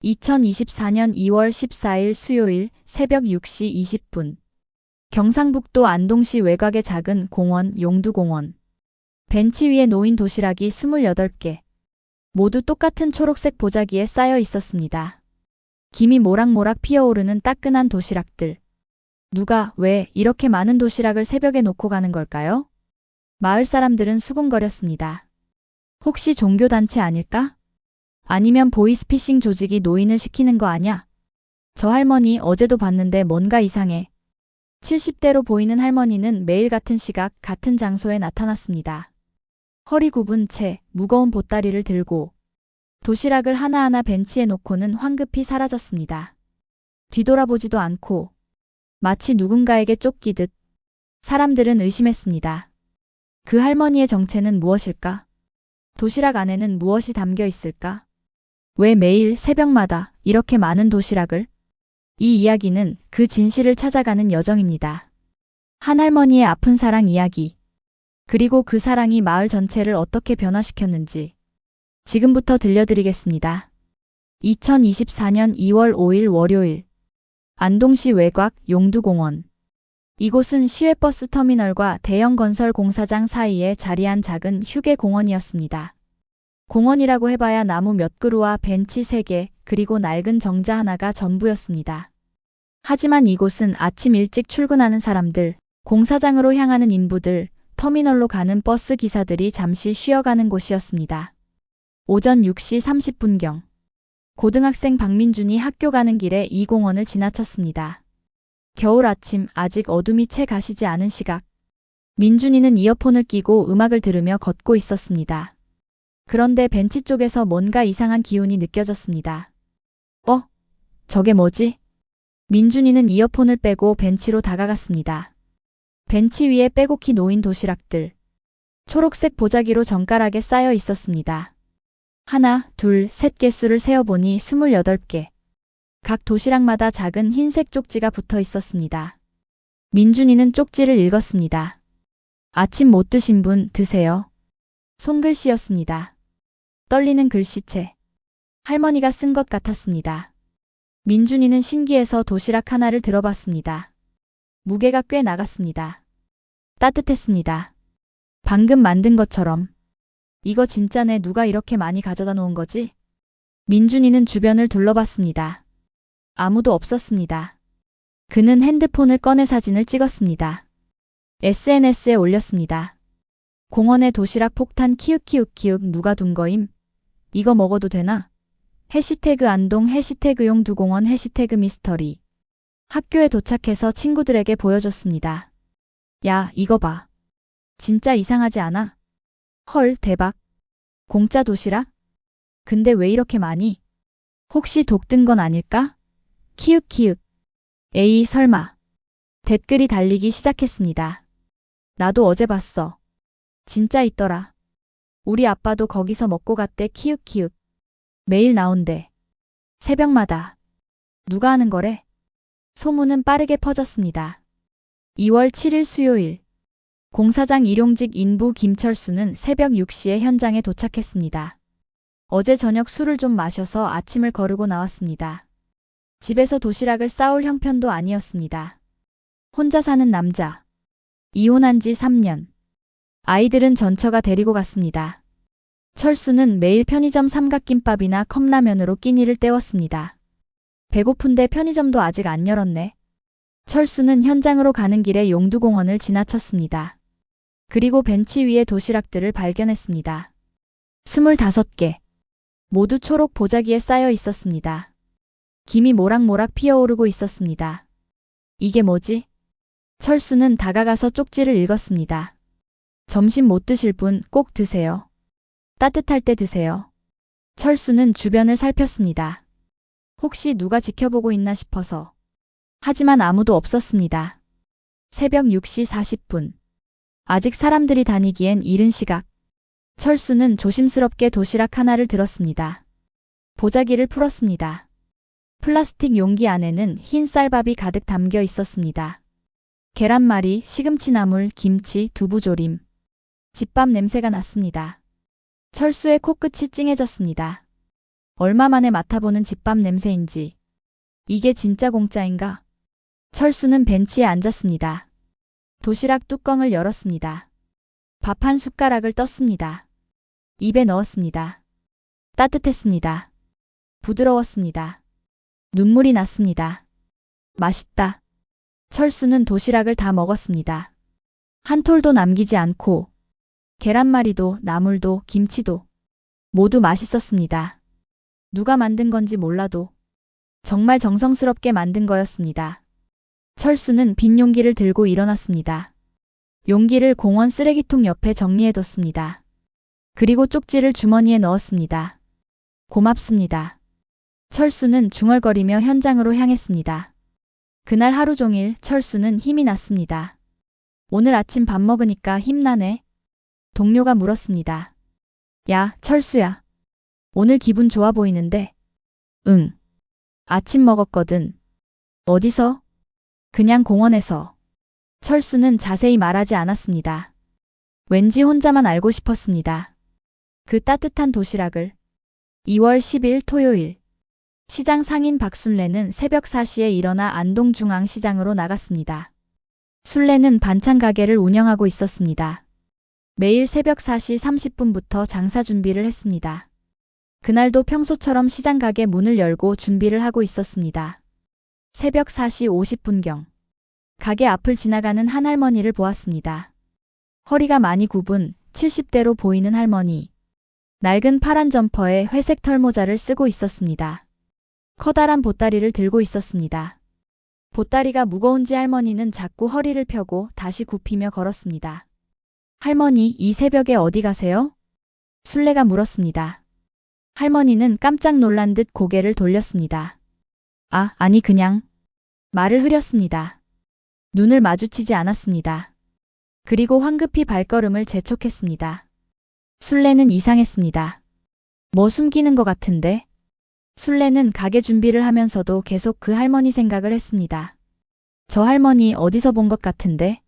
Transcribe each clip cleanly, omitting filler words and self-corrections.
2024년 2월 14일 수요일 새벽 6시 20분. 경상북도 안동시 외곽의 작은 공원 용두공원. 벤치 위에 놓인 도시락이 28개. 모두 똑같은 초록색 보자기에 쌓여 있었습니다. 김이 모락모락 피어오르는 따끈한 도시락들. 누가 왜 이렇게 많은 도시락을 새벽에 놓고 가는 걸까요? 마을 사람들은 수군거렸습니다. 혹시 종교단체 아닐까? 아니면 보이스피싱 조직이 노인을 시키는 거 아냐? 저 할머니 어제도 봤는데 뭔가 이상해. 70대로 보이는 할머니는 매일 같은 시각 같은 장소에 나타났습니다. 허리 굽은 채 무거운 보따리를 들고 도시락을 하나하나 벤치에 놓고는 황급히 사라졌습니다. 뒤돌아보지도 않고 마치 누군가에게 쫓기듯. 사람들은 의심했습니다. 그 할머니의 정체는 무엇일까? 도시락 안에는 무엇이 담겨 있을까? 왜 매일 새벽마다 이렇게 많은 도시락을? 이 이야기는 그 진실을 찾아가는 여정입니다. 한 할머니의 아픈 사랑 이야기. 그리고 그 사랑이 마을 전체를 어떻게 변화시켰는지 지금부터 들려드리겠습니다. 2024년 2월 5일 월요일. 안동시 외곽 용두공원. 이곳은 시외버스 터미널과 대형 건설 공사장 사이에 자리한 작은 휴게 공원이었습니다. 공원이라고 해봐야 나무 몇 그루와 벤치 3개, 그리고 낡은 정자 하나가 전부였습니다. 하지만 이곳은 아침 일찍 출근하는 사람들, 공사장으로 향하는 인부들, 터미널로 가는 버스 기사들이 잠시 쉬어가는 곳이었습니다. 오전 6시 30분경. 고등학생 박민준이 학교 가는 길에 이 공원을 지나쳤습니다. 겨울 아침 아직 어둠이 채 가시지 않은 시각. 민준이는 이어폰을 끼고 음악을 들으며 걷고 있었습니다. 그런데 벤치 쪽에서 뭔가 이상한 기운이 느껴졌습니다. 저게 뭐지? 민준이는 이어폰을 빼고 벤치로 다가갔습니다. 벤치 위에 빼곡히 놓인 도시락들. 초록색 보자기로 정갈하게 쌓여 있었습니다. 하나, 둘, 셋 개수를 세어보니 28개. 각 도시락마다 작은 흰색 쪽지가 붙어 있었습니다. 민준이는 쪽지를 읽었습니다. 아침 못 드신 분 드세요. 손글씨였습니다. 떨리는 글씨체. 할머니가 쓴 것 같았습니다. 민준이는 신기해서 도시락 하나를 들어봤습니다. 무게가 꽤 나갔습니다. 따뜻했습니다. 방금 만든 것처럼. 이거 진짜네. 누가 이렇게 많이 가져다 놓은 거지? 민준이는 주변을 둘러봤습니다. 아무도 없었습니다. 그는 핸드폰을 꺼내 사진을 찍었습니다. SNS에 올렸습니다. 공원에 도시락 폭탄 키읔키읔키읔 누가 둔 거임? 이거 먹어도 되나? 해시태그 안동 해시태그 용두공원 해시태그 미스터리. 학교에 도착해서 친구들에게 보여줬습니다. 야, 이거 봐. 진짜 이상하지 않아? 헐, 대박. 공짜 도시락? 근데 왜 이렇게 많이? 혹시 독 든 건 아닐까? 키읔키읔. 에이, 설마. 댓글이 달리기 시작했습니다. 나도 어제 봤어. 진짜 있더라. 우리 아빠도 거기서 먹고 갔대. 키읔키읔. 매일 나온대. 새벽마다. 누가 하는 거래? 소문은 빠르게 퍼졌습니다. 2월 7일 수요일. 공사장 일용직 인부 김철수는 새벽 6시에 현장에 도착했습니다. 어제 저녁 술을 좀 마셔서 아침을 거르고 나왔습니다. 집에서 도시락을 싸올 형편도 아니었습니다. 혼자 사는 남자. 이혼한 지 3년. 아이들은 전처가 데리고 갔습니다. 철수는 매일 편의점 삼각김밥이나 컵라면으로 끼니를 때웠습니다. 배고픈데 편의점도 아직 안 열었네. 철수는 현장으로 가는 길에 용두공원을 지나쳤습니다. 그리고 벤치 위에 도시락들을 발견했습니다. 25개. 모두 초록 보자기에 쌓여 있었습니다. 김이 모락모락 피어오르고 있었습니다. 이게 뭐지? 철수는 다가가서 쪽지를 읽었습니다. 점심 못 드실 분 꼭 드세요. 따뜻할 때 드세요. 철수는 주변을 살폈습니다. 혹시 누가 지켜보고 있나 싶어서. 하지만 아무도 없었습니다. 새벽 6시 40분. 아직 사람들이 다니기엔 이른 시각. 철수는 조심스럽게 도시락 하나를 들었습니다. 보자기를 풀었습니다. 플라스틱 용기 안에는 흰 쌀밥이 가득 담겨 있었습니다. 계란말이, 시금치나물, 김치, 두부조림. 집밥 냄새가 났습니다. 철수의 코끝이 찡해졌습니다. 얼마 만에 맡아보는 집밥 냄새인지. 이게 진짜 공짜인가? 철수는 벤치에 앉았습니다. 도시락 뚜껑을 열었습니다. 밥 한 숟가락을 떴습니다. 입에 넣었습니다. 따뜻했습니다. 부드러웠습니다. 눈물이 났습니다. 맛있다. 철수는 도시락을 다 먹었습니다. 한 톨도 남기지 않고 계란말이도 나물도 김치도 모두 맛있었습니다. 누가 만든 건지 몰라도 정말 정성스럽게 만든 거였습니다. 철수는 빈 용기를 들고 일어났습니다. 용기를 공원 쓰레기통 옆에 정리해뒀습니다. 그리고 쪽지를 주머니에 넣었습니다. 고맙습니다. 철수는 중얼거리며 현장으로 향했습니다. 그날 하루 종일 철수는 힘이 났습니다. 오늘 아침 밥 먹으니까 힘나네. 동료가 물었습니다. 야, 철수야. 오늘 기분 좋아 보이는데? 응. 아침 먹었거든. 어디서? 그냥 공원에서. 철수는 자세히 말하지 않았습니다. 왠지 혼자만 알고 싶었습니다. 그 따뜻한 도시락을. 2월 10일 토요일. 시장 상인 박순례는 새벽 4시에 일어나 안동중앙시장으로 나갔습니다. 순례는 반찬 가게를 운영하고 있었습니다. 매일 새벽 4시 30분부터 장사 준비를 했습니다. 그날도 평소처럼 시장 가게 문을 열고 준비를 하고 있었습니다. 새벽 4시 50분경. 가게 앞을 지나가는 한 할머니를 보았습니다. 허리가 많이 굽은 70대로 보이는 할머니. 낡은 파란 점퍼에 회색 털모자를 쓰고 있었습니다. 커다란 보따리를 들고 있었습니다. 보따리가 무거운지 할머니는 자꾸 허리를 펴고 다시 굽히며 걸었습니다. 할머니, 이 새벽에 어디 가세요? 순례가 물었습니다. 할머니는 깜짝 놀란 듯 고개를 돌렸습니다. 아니 그냥. 말을 흐렸습니다. 눈을 마주치지 않았습니다. 그리고 황급히 발걸음을 재촉했습니다. 순례는 이상했습니다. 뭐 숨기는 것 같은데? 순례는 가게 준비를 하면서도 계속 그 할머니 생각을 했습니다. 저 할머니 어디서 본 것 같은데?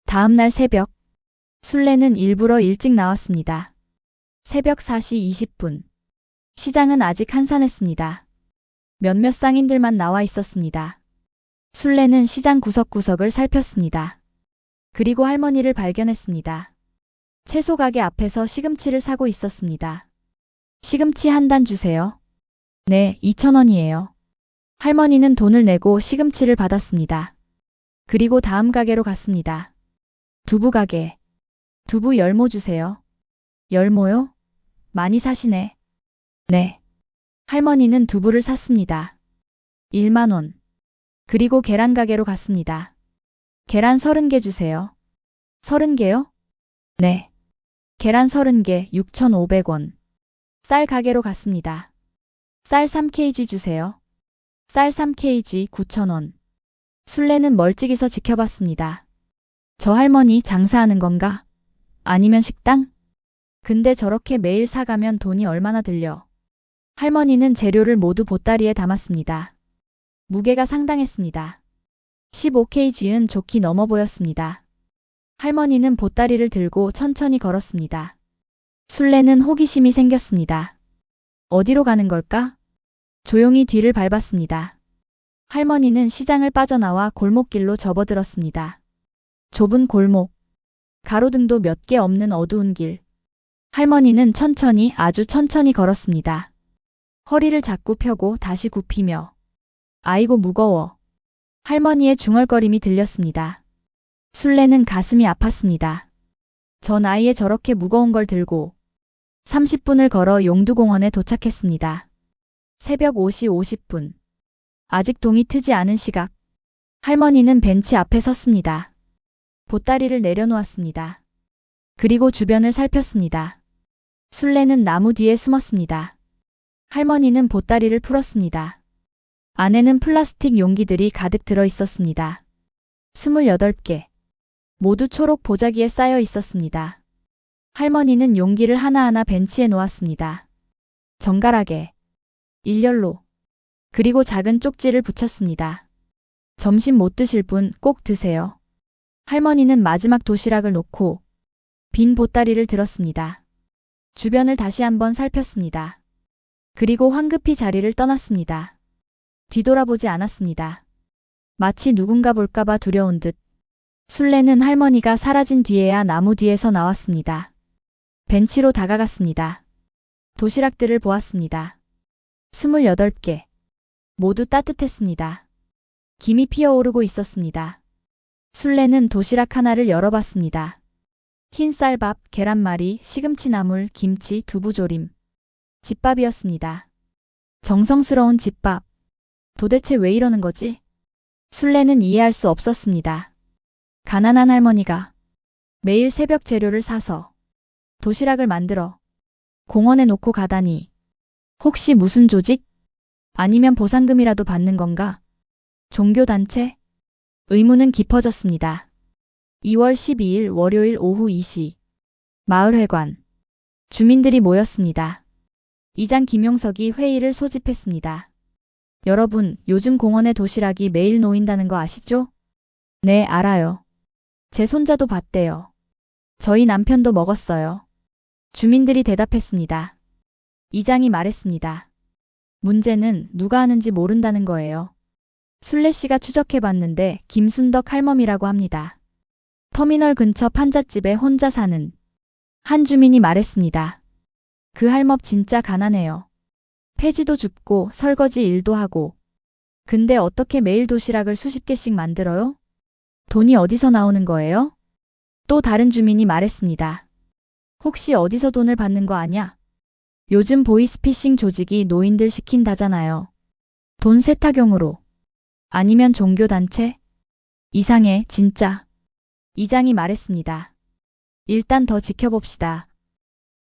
다음 날 새벽. 순례는 일부러 일찍 나왔습니다. 새벽 4시 20분. 시장은 아직 한산했습니다. 몇몇 상인들만 나와 있었습니다. 순례는 시장 구석구석을 살폈습니다. 그리고 할머니를 발견했습니다. 채소 가게 앞에서 시금치를 사고 있었습니다. 시금치 한 단 주세요. 네, 2,000원이에요. 할머니는 돈을 내고 시금치를 받았습니다. 그리고 다음 가게로 갔습니다. 두부 가게. 두부 열모 주세요. 열모요? 많이 사시네. 네. 할머니는 두부를 샀습니다. 1만 원. 그리고 계란 가게로 갔습니다. 계란 30개 주세요. 30개요? 네. 계란 30개 6,500원. 쌀 가게로 갔습니다. 쌀 3kg 주세요. 쌀 3kg 9,000원. 순례는 멀찍이서 지켜봤습니다. 저 할머니 장사하는 건가? 아니면 식당? 근데 저렇게 매일 사가면 돈이 얼마나 들려? 할머니는 재료를 모두 보따리에 담았습니다. 무게가 상당했습니다. 15kg은 좋게 넘어 보였습니다. 할머니는 보따리를 들고 천천히 걸었습니다. 순례는 호기심이 생겼습니다. 어디로 가는 걸까? 조용히 뒤를 밟았습니다. 할머니는 시장을 빠져나와 골목길로 접어들었습니다. 좁은 골목. 가로등도 몇 개 없는 어두운 길. 할머니는 천천히 아주 천천히 걸었습니다. 허리를 자꾸 펴고 다시 굽히며. 아이고 무거워. 할머니의 중얼거림이 들렸습니다. 순례는 가슴이 아팠습니다. 저 나이에 저렇게 무거운 걸 들고 30분을 걸어 용두공원에 도착했습니다. 새벽 5시 50분. 아직 동이 트지 않은 시각. 할머니는 벤치 앞에 섰습니다. 보따리를 내려놓았습니다. 그리고 주변을 살폈습니다. 순례는 나무 뒤에 숨었습니다. 할머니는 보따리를 풀었습니다. 안에는 플라스틱 용기들이 가득 들어 있었습니다. 28개. 모두 초록 보자기에 쌓여 있었습니다. 할머니는 용기를 하나하나 벤치에 놓았습니다. 정갈하게. 일렬로. 그리고 작은 쪽지를 붙였습니다. 점심 못 드실 분 꼭 드세요. 할머니는 마지막 도시락을 놓고 빈 보따리를 들었습니다. 주변을 다시 한번 살폈습니다. 그리고 황급히 자리를 떠났습니다. 뒤돌아보지 않았습니다. 마치 누군가 볼까봐 두려운 듯. 술래는 할머니가 사라진 뒤에야 나무 뒤에서 나왔습니다. 벤치로 다가갔습니다. 도시락들을 보았습니다. 28개. 모두 따뜻했습니다. 김이 피어오르고 있었습니다. 술래는 도시락 하나를 열어봤습니다. 흰 쌀밥, 계란말이, 시금치나물, 김치, 두부조림. 집밥이었습니다. 정성스러운 집밥. 도대체 왜 이러는 거지? 술래는 이해할 수 없었습니다. 가난한 할머니가 매일 새벽 재료를 사서 도시락을 만들어 공원에 놓고 가다니. 혹시 무슨 조직? 아니면 보상금이라도 받는 건가? 종교단체? 의문은 깊어졌습니다. 2월 12일 월요일 오후 2시. 마을회관. 주민들이 모였습니다. 이장 김용석이 회의를 소집했습니다. 여러분, 요즘 공원에 도시락이 매일 놓인다는 거 아시죠? 네, 알아요. 제 손자도 봤대요. 저희 남편도 먹었어요. 주민들이 대답했습니다. 이장이 말했습니다. 문제는 누가 하는지 모른다는 거예요. 술래 씨가 추적해봤는데 김순덕 할멈이라고 합니다. 터미널 근처 판잣집에 혼자 사는 한 주민이 말했습니다. 그 할멈 진짜 가난해요. 폐지도 줍고 설거지 일도 하고. 근데 어떻게 매일 도시락을 수십 개씩 만들어요? 돈이 어디서 나오는 거예요? 또 다른 주민이 말했습니다. 혹시 어디서 돈을 받는 거 아냐? 요즘 보이스피싱 조직이 노인들 시킨다잖아요. 돈 세탁용으로. 아니면 종교단체? 이상해, 진짜. 이장이 말했습니다. 일단 더 지켜봅시다.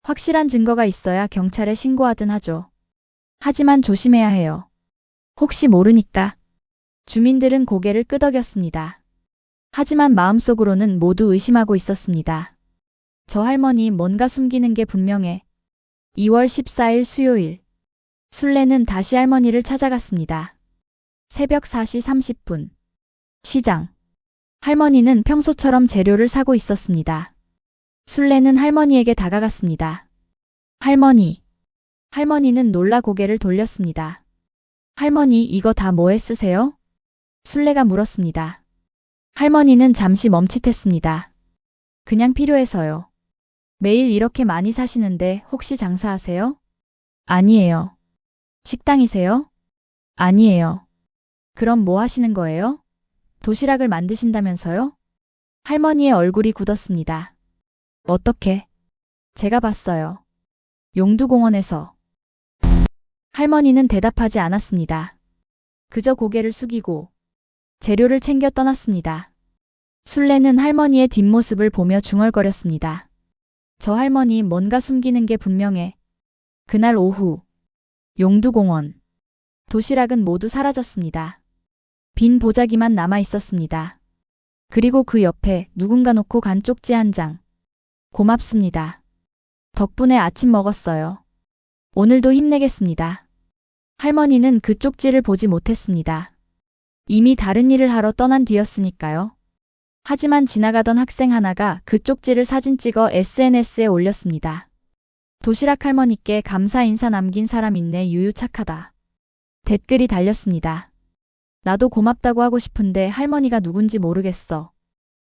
확실한 증거가 있어야 경찰에 신고하든 하죠. 하지만 조심해야 해요. 혹시 모르니까. 주민들은 고개를 끄덕였습니다. 하지만 마음속으로는 모두 의심하고 있었습니다. 저 할머니 뭔가 숨기는 게 분명해. 2월 14일 수요일. 술래는 다시 할머니를 찾아갔습니다. 새벽 4시 30분. 시장. 할머니는 평소처럼 재료를 사고 있었습니다. 술래는 할머니에게 다가갔습니다. 할머니. 할머니는 놀라 고개를 돌렸습니다. 할머니, 이거 다 뭐에 쓰세요? 술래가 물었습니다. 할머니는 잠시 멈칫했습니다. 그냥 필요해서요. 매일 이렇게 많이 사시는데 혹시 장사하세요? 아니에요. 식당이세요? 아니에요. 그럼 뭐 하시는 거예요? 도시락을 만드신다면서요? 할머니의 얼굴이 굳었습니다. 어떻게? 제가 봤어요. 용두공원에서. 할머니는 대답하지 않았습니다. 그저 고개를 숙이고 재료를 챙겨 떠났습니다. 술래는 할머니의 뒷모습을 보며 중얼거렸습니다. 저 할머니 뭔가 숨기는 게 분명해. 그날 오후. 용두공원. 도시락은 모두 사라졌습니다. 빈 보자기만 남아 있었습니다. 그리고 그 옆에 누군가 놓고 간 쪽지 한 장. 고맙습니다. 덕분에 아침 먹었어요. 오늘도 힘내겠습니다. 할머니는 그 쪽지를 보지 못했습니다. 이미 다른 일을 하러 떠난 뒤였으니까요. 하지만 지나가던 학생 하나가 그 쪽지를 사진 찍어 SNS에 올렸습니다. 도시락 할머니께 감사 인사 남긴 사람 있네, 유유 착하다. 댓글이 달렸습니다. 나도 고맙다고 하고 싶은데 할머니가 누군지 모르겠어.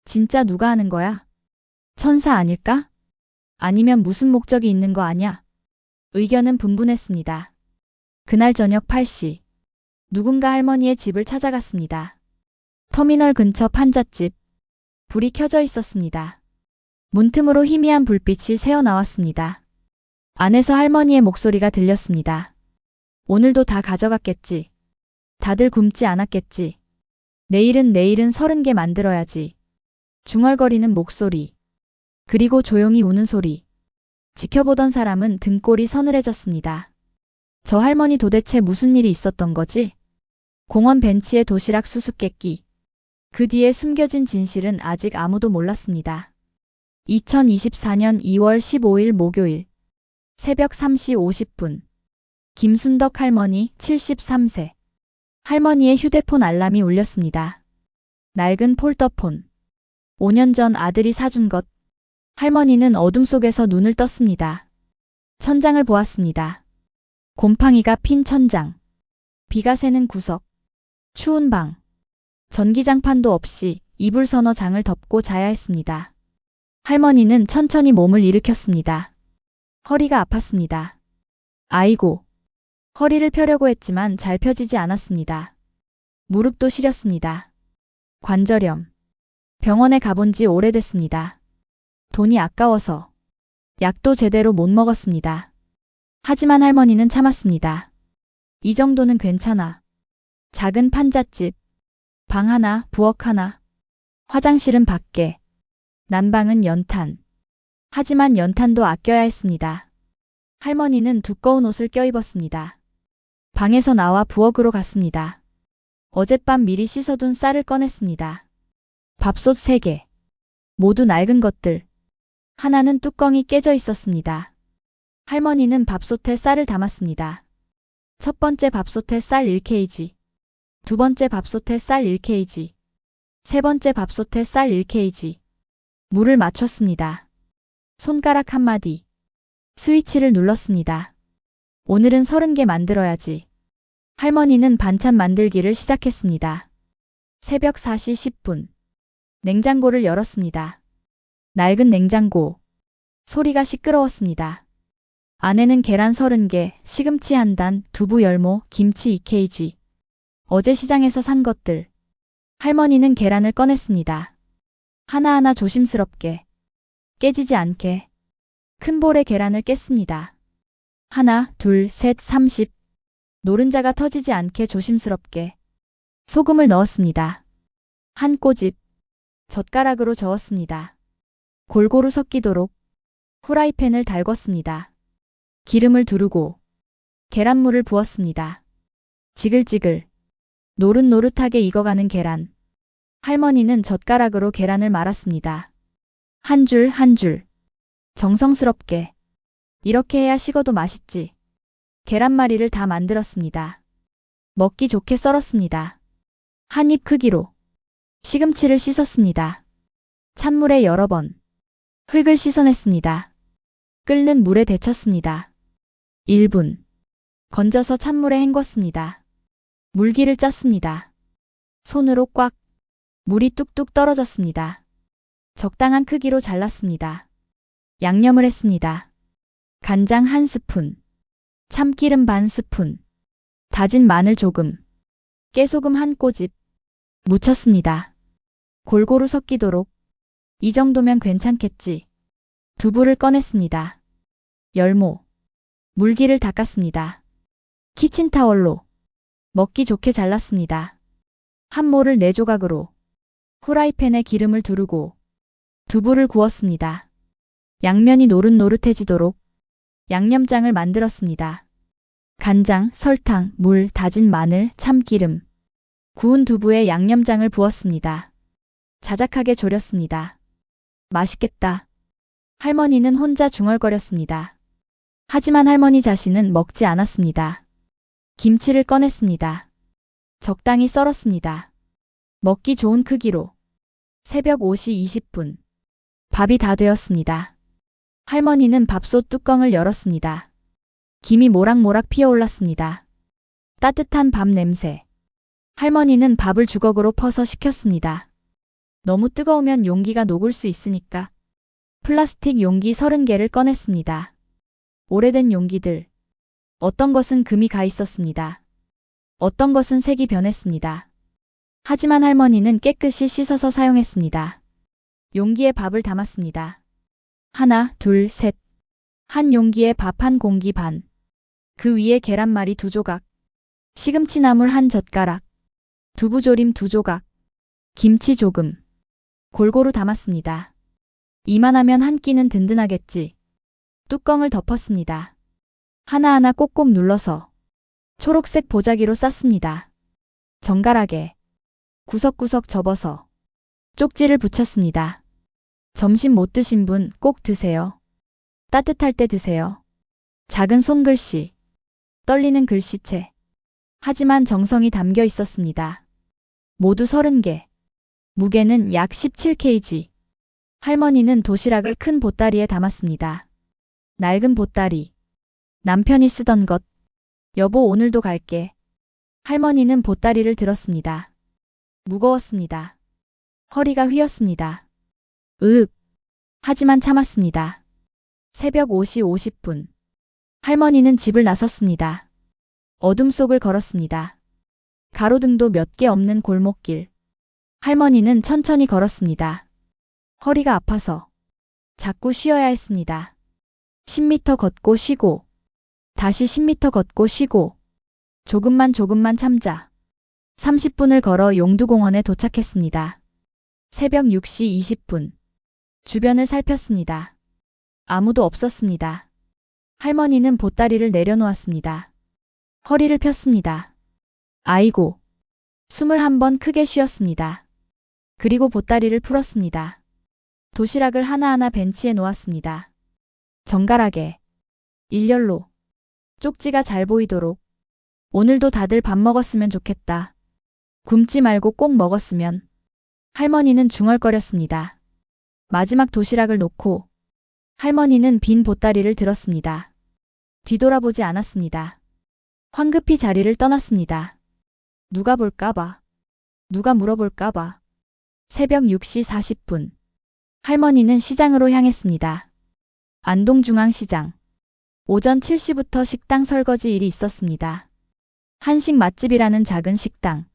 진짜 누가 하는 거야? 천사 아닐까? 아니면 무슨 목적이 있는 거 아냐? 의견은 분분했습니다. 그날 저녁 8시. 누군가 할머니의 집을 찾아갔습니다. 터미널 근처 판잣집. 불이 켜져 있었습니다. 문틈으로 희미한 불빛이 새어나왔습니다. 안에서 할머니의 목소리가 들렸습니다. 오늘도 다 가져갔겠지. 다들 굶지 않았겠지. 내일은 30개 만들어야지. 중얼거리는 목소리. 그리고 조용히 우는 소리. 지켜보던 사람은 등골이 서늘해졌습니다. 저 할머니 도대체 무슨 일이 있었던 거지? 공원 벤치에 도시락 수수께끼. 그 뒤에 숨겨진 진실은 아직 아무도 몰랐습니다. 2024년 2월 15일 목요일. 새벽 3시 50분. 김순덕 할머니 73세. 할머니의 휴대폰 알람이 울렸습니다. 낡은 폴더폰. 5년 전 아들이 사준 것. 할머니는 어둠 속에서 눈을 떴습니다. 천장을 보았습니다. 곰팡이가 핀 천장. 비가 새는 구석. 추운 방. 전기장판도 없이 이불 서너 장을 덮고 자야 했습니다. 할머니는 천천히 몸을 일으켰습니다. 허리가 아팠습니다. 아이고. 허리를 펴려고 했지만 잘 펴지지 않았습니다. 무릎도 시렸습니다. 관절염. 병원에 가본 지 오래됐습니다. 돈이 아까워서. 약도 제대로 못 먹었습니다. 하지만 할머니는 참았습니다. 이 정도는 괜찮아. 작은 판잣집. 방 하나, 부엌 하나. 화장실은 밖에. 난방은 연탄. 하지만 연탄도 아껴야 했습니다. 할머니는 두꺼운 옷을 껴입었습니다. 방에서 나와 부엌으로 갔습니다. 어젯밤 미리 씻어둔 쌀을 꺼냈습니다. 밥솥 3개. 모두 낡은 것들. 하나는 뚜껑이 깨져 있었습니다. 할머니는 밥솥에 쌀을 담았습니다. 첫 번째 밥솥에 쌀 1kg. 두 번째 밥솥에 쌀 1kg. 세 번째 밥솥에 쌀 1kg. 물을 맞췄습니다. 손가락 한마디. 스위치를 눌렀습니다. 오늘은 30개 만들어야지. 할머니는 반찬 만들기를 시작했습니다. 새벽 4시 10분. 냉장고를 열었습니다. 낡은 냉장고. 소리가 시끄러웠습니다. 안에는 계란 30개, 시금치 1단, 두부 열모, 김치 2kg. 어제 시장에서 산 것들. 할머니는 계란을 꺼냈습니다. 하나하나 조심스럽게. 깨지지 않게. 큰 볼에 계란을 깼습니다. 하나, 둘, 셋, 30. 노른자가 터지지 않게 조심스럽게. 소금을 넣었습니다. 한 꼬집. 젓가락으로 저었습니다. 골고루 섞이도록. 후라이팬을 달궜습니다. 기름을 두르고 계란물을 부었습니다. 지글지글. 노릇노릇하게 익어가는 계란. 할머니는 젓가락으로 계란을 말았습니다. 한 줄 한 줄. 정성스럽게. 이렇게 해야 식어도 맛있지. 계란말이를 다 만들었습니다. 먹기 좋게 썰었습니다. 한 입 크기로. 시금치를 씻었습니다. 찬물에 여러 번. 흙을 씻어냈습니다. 끓는 물에 데쳤습니다. 1분. 건져서 찬물에 헹궜습니다. 물기를 짰습니다. 손으로 꽉. 물이 뚝뚝 떨어졌습니다. 적당한 크기로 잘랐습니다. 양념을 했습니다. 간장 1스푼. 참기름 반 스푼. 다진 마늘 조금. 깨소금 1꼬집. 묻혔습니다. 골고루 섞이도록. 이 정도면 괜찮겠지. 두부를 꺼냈습니다. 열모. 물기를 닦았습니다. 키친타월로. 먹기 좋게 잘랐습니다. 한 모를 4조각으로. 후라이팬에 기름을 두르고 두부를 구웠습니다. 양면이 노릇노릇해지도록 양념장을 만들었습니다. 간장, 설탕, 물, 다진 마늘, 참기름. 구운 두부에 양념장을 부었습니다. 자작하게 졸였습니다. 맛있겠다. 할머니는 혼자 중얼거렸습니다. 하지만 할머니 자신은 먹지 않았습니다. 김치를 꺼냈습니다. 적당히 썰었습니다. 먹기 좋은 크기로. 새벽 5시 20분. 밥이 다 되었습니다. 할머니는 밥솥 뚜껑을 열었습니다. 김이 모락모락 피어올랐습니다. 따뜻한 밥 냄새. 할머니는 밥을 주걱으로 퍼서 식혔습니다. 너무 뜨거우면 용기가 녹을 수 있으니까. 플라스틱 용기 30개를 꺼냈습니다. 오래된 용기들. 어떤 것은 금이 가 있었습니다. 어떤 것은 색이 변했습니다. 하지만 할머니는 깨끗이 씻어서 사용했습니다. 용기에 밥을 담았습니다. 하나, 둘, 셋. 한 용기에 밥 1공기 반. 그 위에 계란말이 2조각. 시금치나물 1젓가락. 두부조림 2조각. 김치 조금. 골고루 담았습니다. 이만하면 한 끼는 든든하겠지. 뚜껑을 덮었습니다. 하나하나 꼭꼭 눌러서 초록색 보자기로 쌌습니다. 정갈하게 구석구석 접어서 쪽지를 붙였습니다. 점심 못 드신 분 꼭 드세요. 따뜻할 때 드세요. 작은 손글씨. 떨리는 글씨체. 하지만 정성이 담겨 있었습니다. 모두 30개. 무게는 약 17kg. 할머니는 도시락을 큰 보따리에 담았습니다. 낡은 보따리. 남편이 쓰던 것. 여보, 오늘도 갈게. 할머니는 보따리를 들었습니다. 무거웠습니다. 허리가 휘었습니다. 으윽. 하지만 참았습니다. 새벽 5시 50분. 할머니는 집을 나섰습니다. 어둠 속을 걸었습니다. 가로등도 몇 개 없는 골목길. 할머니는 천천히 걸었습니다. 허리가 아파서 자꾸 쉬어야 했습니다. 10m 걷고 쉬고 다시 10m 걷고 쉬고 조금만 참자. 30분을 걸어 용두공원에 도착했습니다. 새벽 6시 20분. 주변을 살폈습니다. 아무도 없었습니다. 할머니는 보따리를 내려놓았습니다. 허리를 폈습니다. 아이고. 21번 크게 쉬었습니다. 그리고 보따리를 풀었습니다. 도시락을 하나하나 벤치에 놓았습니다. 정갈하게. 일렬로. 쪽지가 잘 보이도록. 오늘도 다들 밥 먹었으면 좋겠다. 굶지 말고 꼭 먹었으면. 할머니는 중얼거렸습니다. 마지막 도시락을 놓고 할머니는 빈 보따리를 들었습니다. 뒤돌아보지 않았습니다. 황급히 자리를 떠났습니다. 누가 볼까봐. 누가 물어볼까봐. 새벽 6시 40분. 할머니는 시장으로 향했습니다. 안동중앙시장. 오전 7시부터 식당 설거지 일이 있었습니다. 한식 맛집이라는 작은 식당.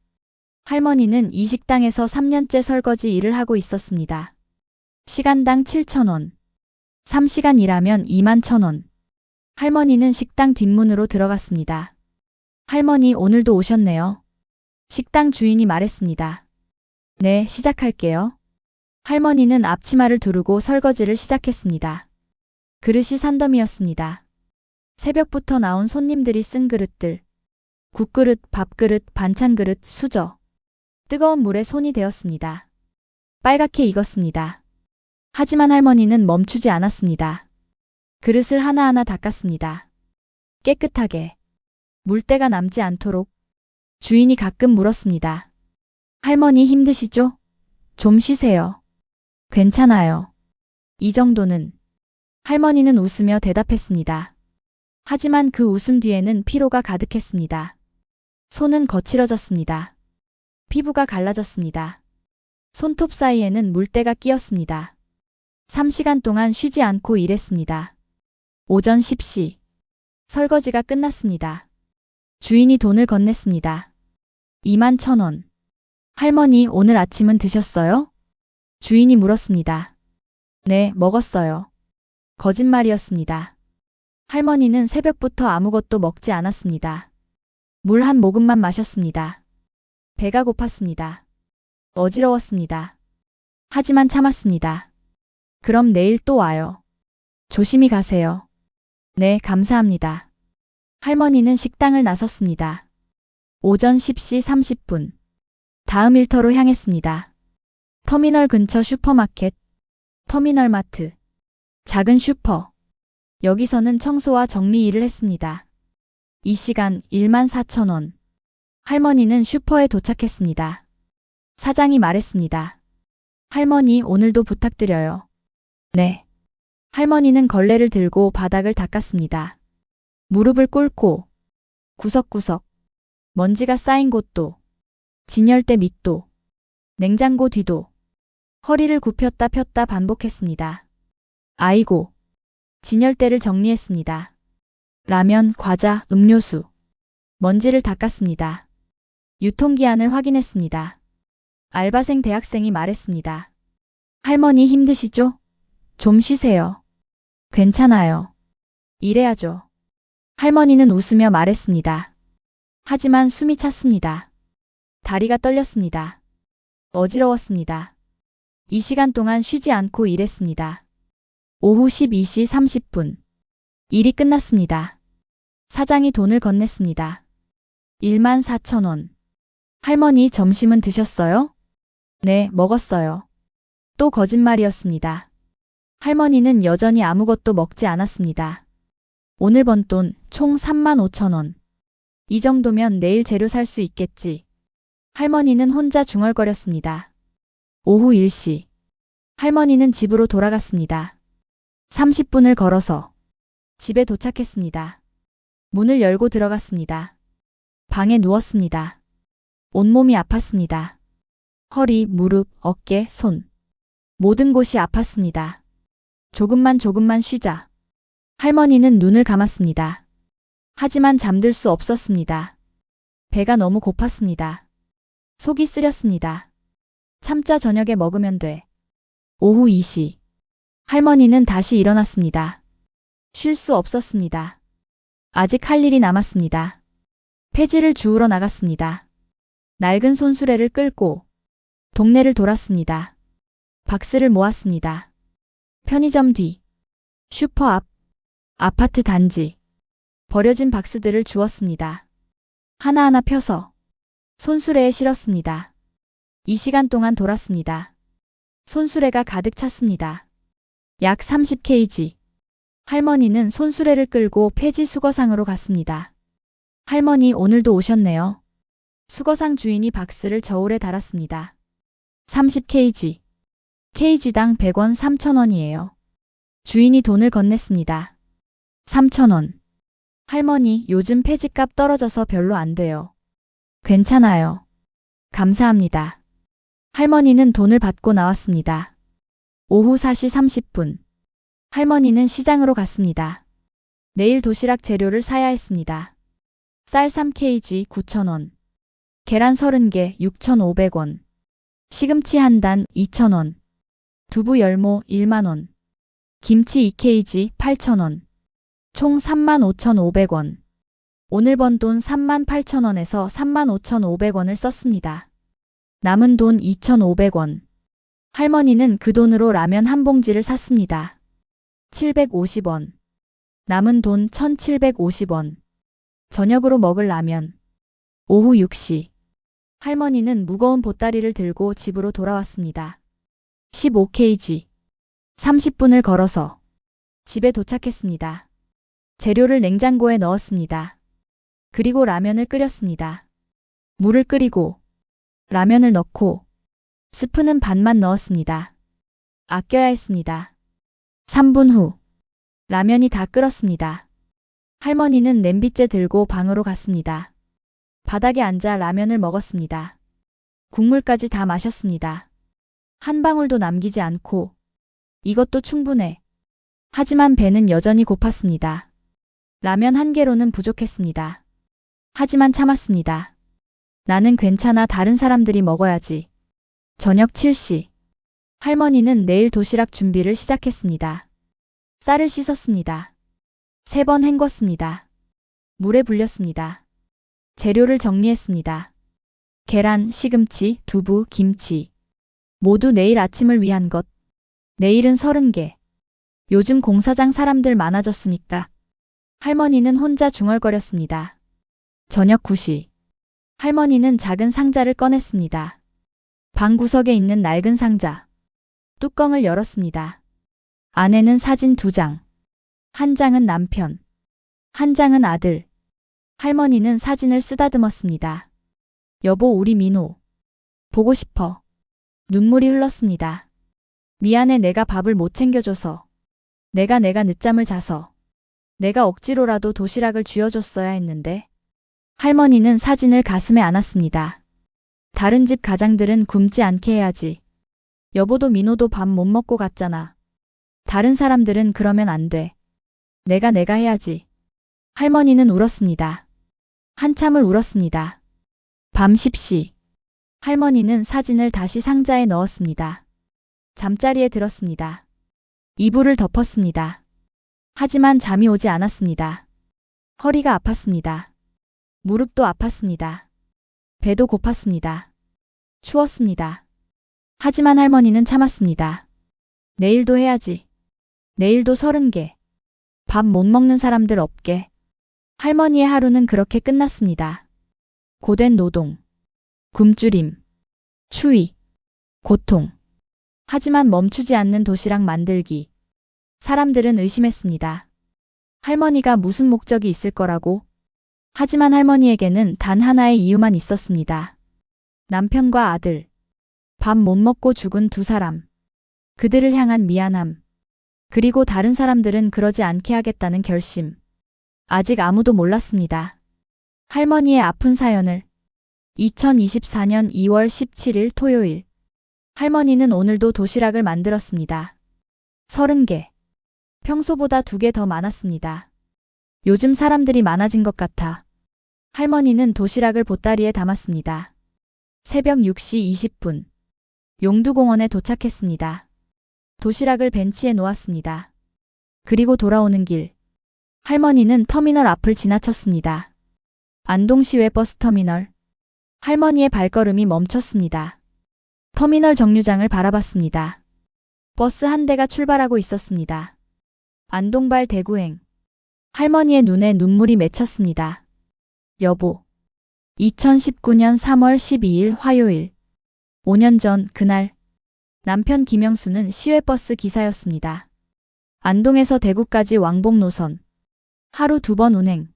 할머니는 이 식당에서 3년째 설거지 일을 하고 있었습니다. 시간당 7,000원. 3시간 일하면 21,000원. 할머니는 식당 뒷문으로 들어갔습니다. 할머니, 오늘도 오셨네요. 식당 주인이 말했습니다. 네, 시작할게요. 할머니는 앞치마를 두르고 설거지를 시작했습니다. 그릇이 산더미였습니다. 새벽부터 나온 손님들이 쓴 그릇들. 국그릇, 밥그릇, 반찬그릇, 수저. 뜨거운 물에 손이 데었습니다. 빨갛게 익었습니다. 하지만 할머니는 멈추지 않았습니다. 그릇을 하나하나 닦았습니다. 깨끗하게. 물때가 남지 않도록. 주인이 가끔 물었습니다. 할머니 힘드시죠? 좀 쉬세요. 괜찮아요. 이 정도는. 할머니는 웃으며 대답했습니다. 하지만 그 웃음 뒤에는 피로가 가득했습니다. 손은 거칠어졌습니다. 피부가 갈라졌습니다. 손톱 사이에는 물때가 끼었습니다. 3시간 동안 쉬지 않고 일했습니다. 오전 10시. 설거지가 끝났습니다. 주인이 돈을 건넸습니다. 21,000원. 할머니, 오늘 아침은 드셨어요? 주인이 물었습니다. 네, 먹었어요. 거짓말이었습니다. 할머니는 새벽부터 아무것도 먹지 않았습니다. 물 한 모금만 마셨습니다. 배가 고팠습니다. 어지러웠습니다. 하지만 참았습니다. 그럼 내일 또 와요. 조심히 가세요. 네, 감사합니다. 할머니는 식당을 나섰습니다. 오전 10시 30분. 다음 일터로 향했습니다. 터미널 근처 슈퍼마켓. 터미널 마트. 작은 슈퍼. 여기서는 청소와 정리 일을 했습니다. 이 시간 14,000원. 할머니는 슈퍼에 도착했습니다. 사장이 말했습니다. 할머니, 오늘도 부탁드려요. 네. 할머니는 걸레를 들고 바닥을 닦았습니다. 무릎을 꿇고 구석구석 먼지가 쌓인 곳도 진열대 밑도 냉장고 뒤도 허리를 굽혔다 폈다 반복했습니다. 아이고. 진열대를 정리했습니다. 라면, 과자, 음료수. 먼지를 닦았습니다. 유통기한을 확인했습니다. 알바생 대학생이 말했습니다. 할머니 힘드시죠? 좀 쉬세요. 괜찮아요. 일해야죠. 할머니는 웃으며 말했습니다. 하지만 숨이 찼습니다. 다리가 떨렸습니다. 어지러웠습니다. 이 시간 동안 쉬지 않고 일했습니다. 오후 12시 30분. 일이 끝났습니다. 사장이 돈을 건넸습니다. 14,000원. 할머니, 점심은 드셨어요? 네, 먹었어요. 또 거짓말이었습니다. 할머니는 여전히 아무것도 먹지 않았습니다. 오늘 번 돈 총 35,000원. 이 정도면 내일 재료 살 수 있겠지. 할머니는 혼자 중얼거렸습니다. 오후 1시. 할머니는 집으로 돌아갔습니다. 30분을 걸어서 집에 도착했습니다. 문을 열고 들어갔습니다. 방에 누웠습니다. 온몸이 아팠습니다. 허리, 무릎, 어깨, 손. 모든 곳이 아팠습니다. 조금만 쉬자. 할머니는 눈을 감았습니다. 하지만 잠들 수 없었습니다. 배가 너무 고팠습니다. 속이 쓰렸습니다. 참자 저녁에 먹으면 돼. 오후 2시. 할머니는 다시 일어났습니다. 쉴 수 없었습니다. 아직 할 일이 남았습니다. 폐지를 주우러 나갔습니다. 낡은 손수레를 끌고 동네를 돌았습니다. 박스를 모았습니다. 편의점 뒤, 슈퍼 앞, 아파트 단지. 버려진 박스들을 주웠습니다. 하나하나 펴서 손수레에 실었습니다. 이 시간 동안 돌았습니다. 손수레가 가득 찼습니다. 약 30kg. 할머니는 손수레를 끌고 폐지 수거상으로 갔습니다. 할머니 오늘도 오셨네요. 수거상 주인이 박스를 저울에 달았습니다. 30kg. kg당 100원 3,000원이에요. 주인이 돈을 건넸습니다. 3,000원. 할머니 요즘 폐지값 떨어져서 별로 안 돼요. 괜찮아요. 감사합니다. 할머니는 돈을 받고 나왔습니다. 오후 4시 30분. 할머니는 시장으로 갔습니다. 내일 도시락 재료를 사야 했습니다. 쌀 3kg 9,000원. 계란 30개 6,500원. 시금치 한 단 2,000원. 두부 열모 1만원. 김치 2kg 8,000원. 총 35,500원. 오늘 번 돈 38,000원에서 35,500원을 썼습니다. 남은 돈 2,500원. 할머니는 그 돈으로 라면 한 봉지를 샀습니다. 750원. 남은 돈 1,750원. 저녁으로 먹을 라면. 오후 6시. 할머니는 무거운 보따리를 들고 집으로 돌아왔습니다. 15kg. 30분을 걸어서 집에 도착했습니다. 재료를 냉장고에 넣었습니다. 그리고 라면을 끓였습니다. 물을 끓이고 라면을 넣고 스프는 반만 넣었습니다. 아껴야 했습니다. 3분 후 라면이 다 끓었습니다. 할머니는 냄비째 들고 방으로 갔습니다. 바닥에 앉아 라면을 먹었습니다. 국물까지 다 마셨습니다. 한 방울도 남기지 않고 이것도 충분해. 하지만 배는 여전히 고팠습니다. 라면 한 개로는 부족했습니다. 하지만 참았습니다. 나는 괜찮아. 다른 사람들이 먹어야지. 저녁 7시. 할머니는 내일 도시락 준비를 시작했습니다. 쌀을 씻었습니다. 3번 헹궜습니다. 물에 불렸습니다. 재료를 정리했습니다. 계란, 시금치, 두부, 김치. 모두 내일 아침을 위한 것. 내일은 30개. 요즘 공사장 사람들 많아졌으니까. 할머니는 혼자 중얼거렸습니다. 저녁 9시. 할머니는 작은 상자를 꺼냈습니다. 방 구석에 있는 낡은 상자. 뚜껑을 열었습니다. 안에는 사진 2장. 한 장은 남편. 한 장은 아들. 할머니는 사진을 쓰다듬었습니다. 여보, 우리 민호. 보고 싶어. 눈물이 흘렀습니다. 미안해, 내가 밥을 못 챙겨줘서. 내가 늦잠을 자서. 내가 억지로라도 도시락을 쥐어줬어야 했는데. 할머니는 사진을 가슴에 안았습니다. 다른 집 가장들은 굶지 않게 해야지. 여보도 민호도 밥 못 먹고 갔잖아. 다른 사람들은 그러면 안 돼. 내가 해야지. 할머니는 울었습니다. 한참을 울었습니다. 밤 10시. 할머니는 사진을 다시 상자에 넣었습니다. 잠자리에 들었습니다. 이불을 덮었습니다. 하지만 잠이 오지 않았습니다. 허리가 아팠습니다. 무릎도 아팠습니다. 배도 고팠습니다. 추웠습니다. 하지만 할머니는 참았습니다. 내일도 해야지. 내일도 30개. 밥 못 먹는 사람들 없게. 할머니의 하루는 그렇게 끝났습니다. 고된 노동, 굶주림, 추위, 고통. 하지만 멈추지 않는 도시락 만들기. 사람들은 의심했습니다. 할머니가 무슨 목적이 있을 거라고. 하지만 할머니에게는 단 하나의 이유만 있었습니다. 남편과 아들. 밥 못 먹고 죽은 2사람. 그들을 향한 미안함. 그리고 다른 사람들은 그러지 않게 하겠다는 결심. 아직 아무도 몰랐습니다. 할머니의 아픈 사연을. 2024년 2월 17일 토요일. 할머니는 오늘도 도시락을 만들었습니다. 30개. 평소보다 2개 더 많았습니다. 요즘 사람들이 많아진 것 같아. 할머니는 도시락을 보따리에 담았습니다. 새벽 6시 20분. 용두공원에 도착했습니다. 도시락을 벤치에 놓았습니다. 그리고 돌아오는 길. 할머니는 터미널 앞을 지나쳤습니다. 안동시외 버스터미널. 할머니의 발걸음이 멈췄습니다. 터미널 정류장을 바라봤습니다. 버스 한 대가 출발하고 있었습니다. 안동발 대구행. 할머니의 눈에 눈물이 맺혔습니다. 여보. 2019년 3월 12일 화요일. 5년 전 그날. 남편 김영수는 시외버스 기사였습니다. 안동에서 대구까지 왕복 노선. 하루 2번 운행.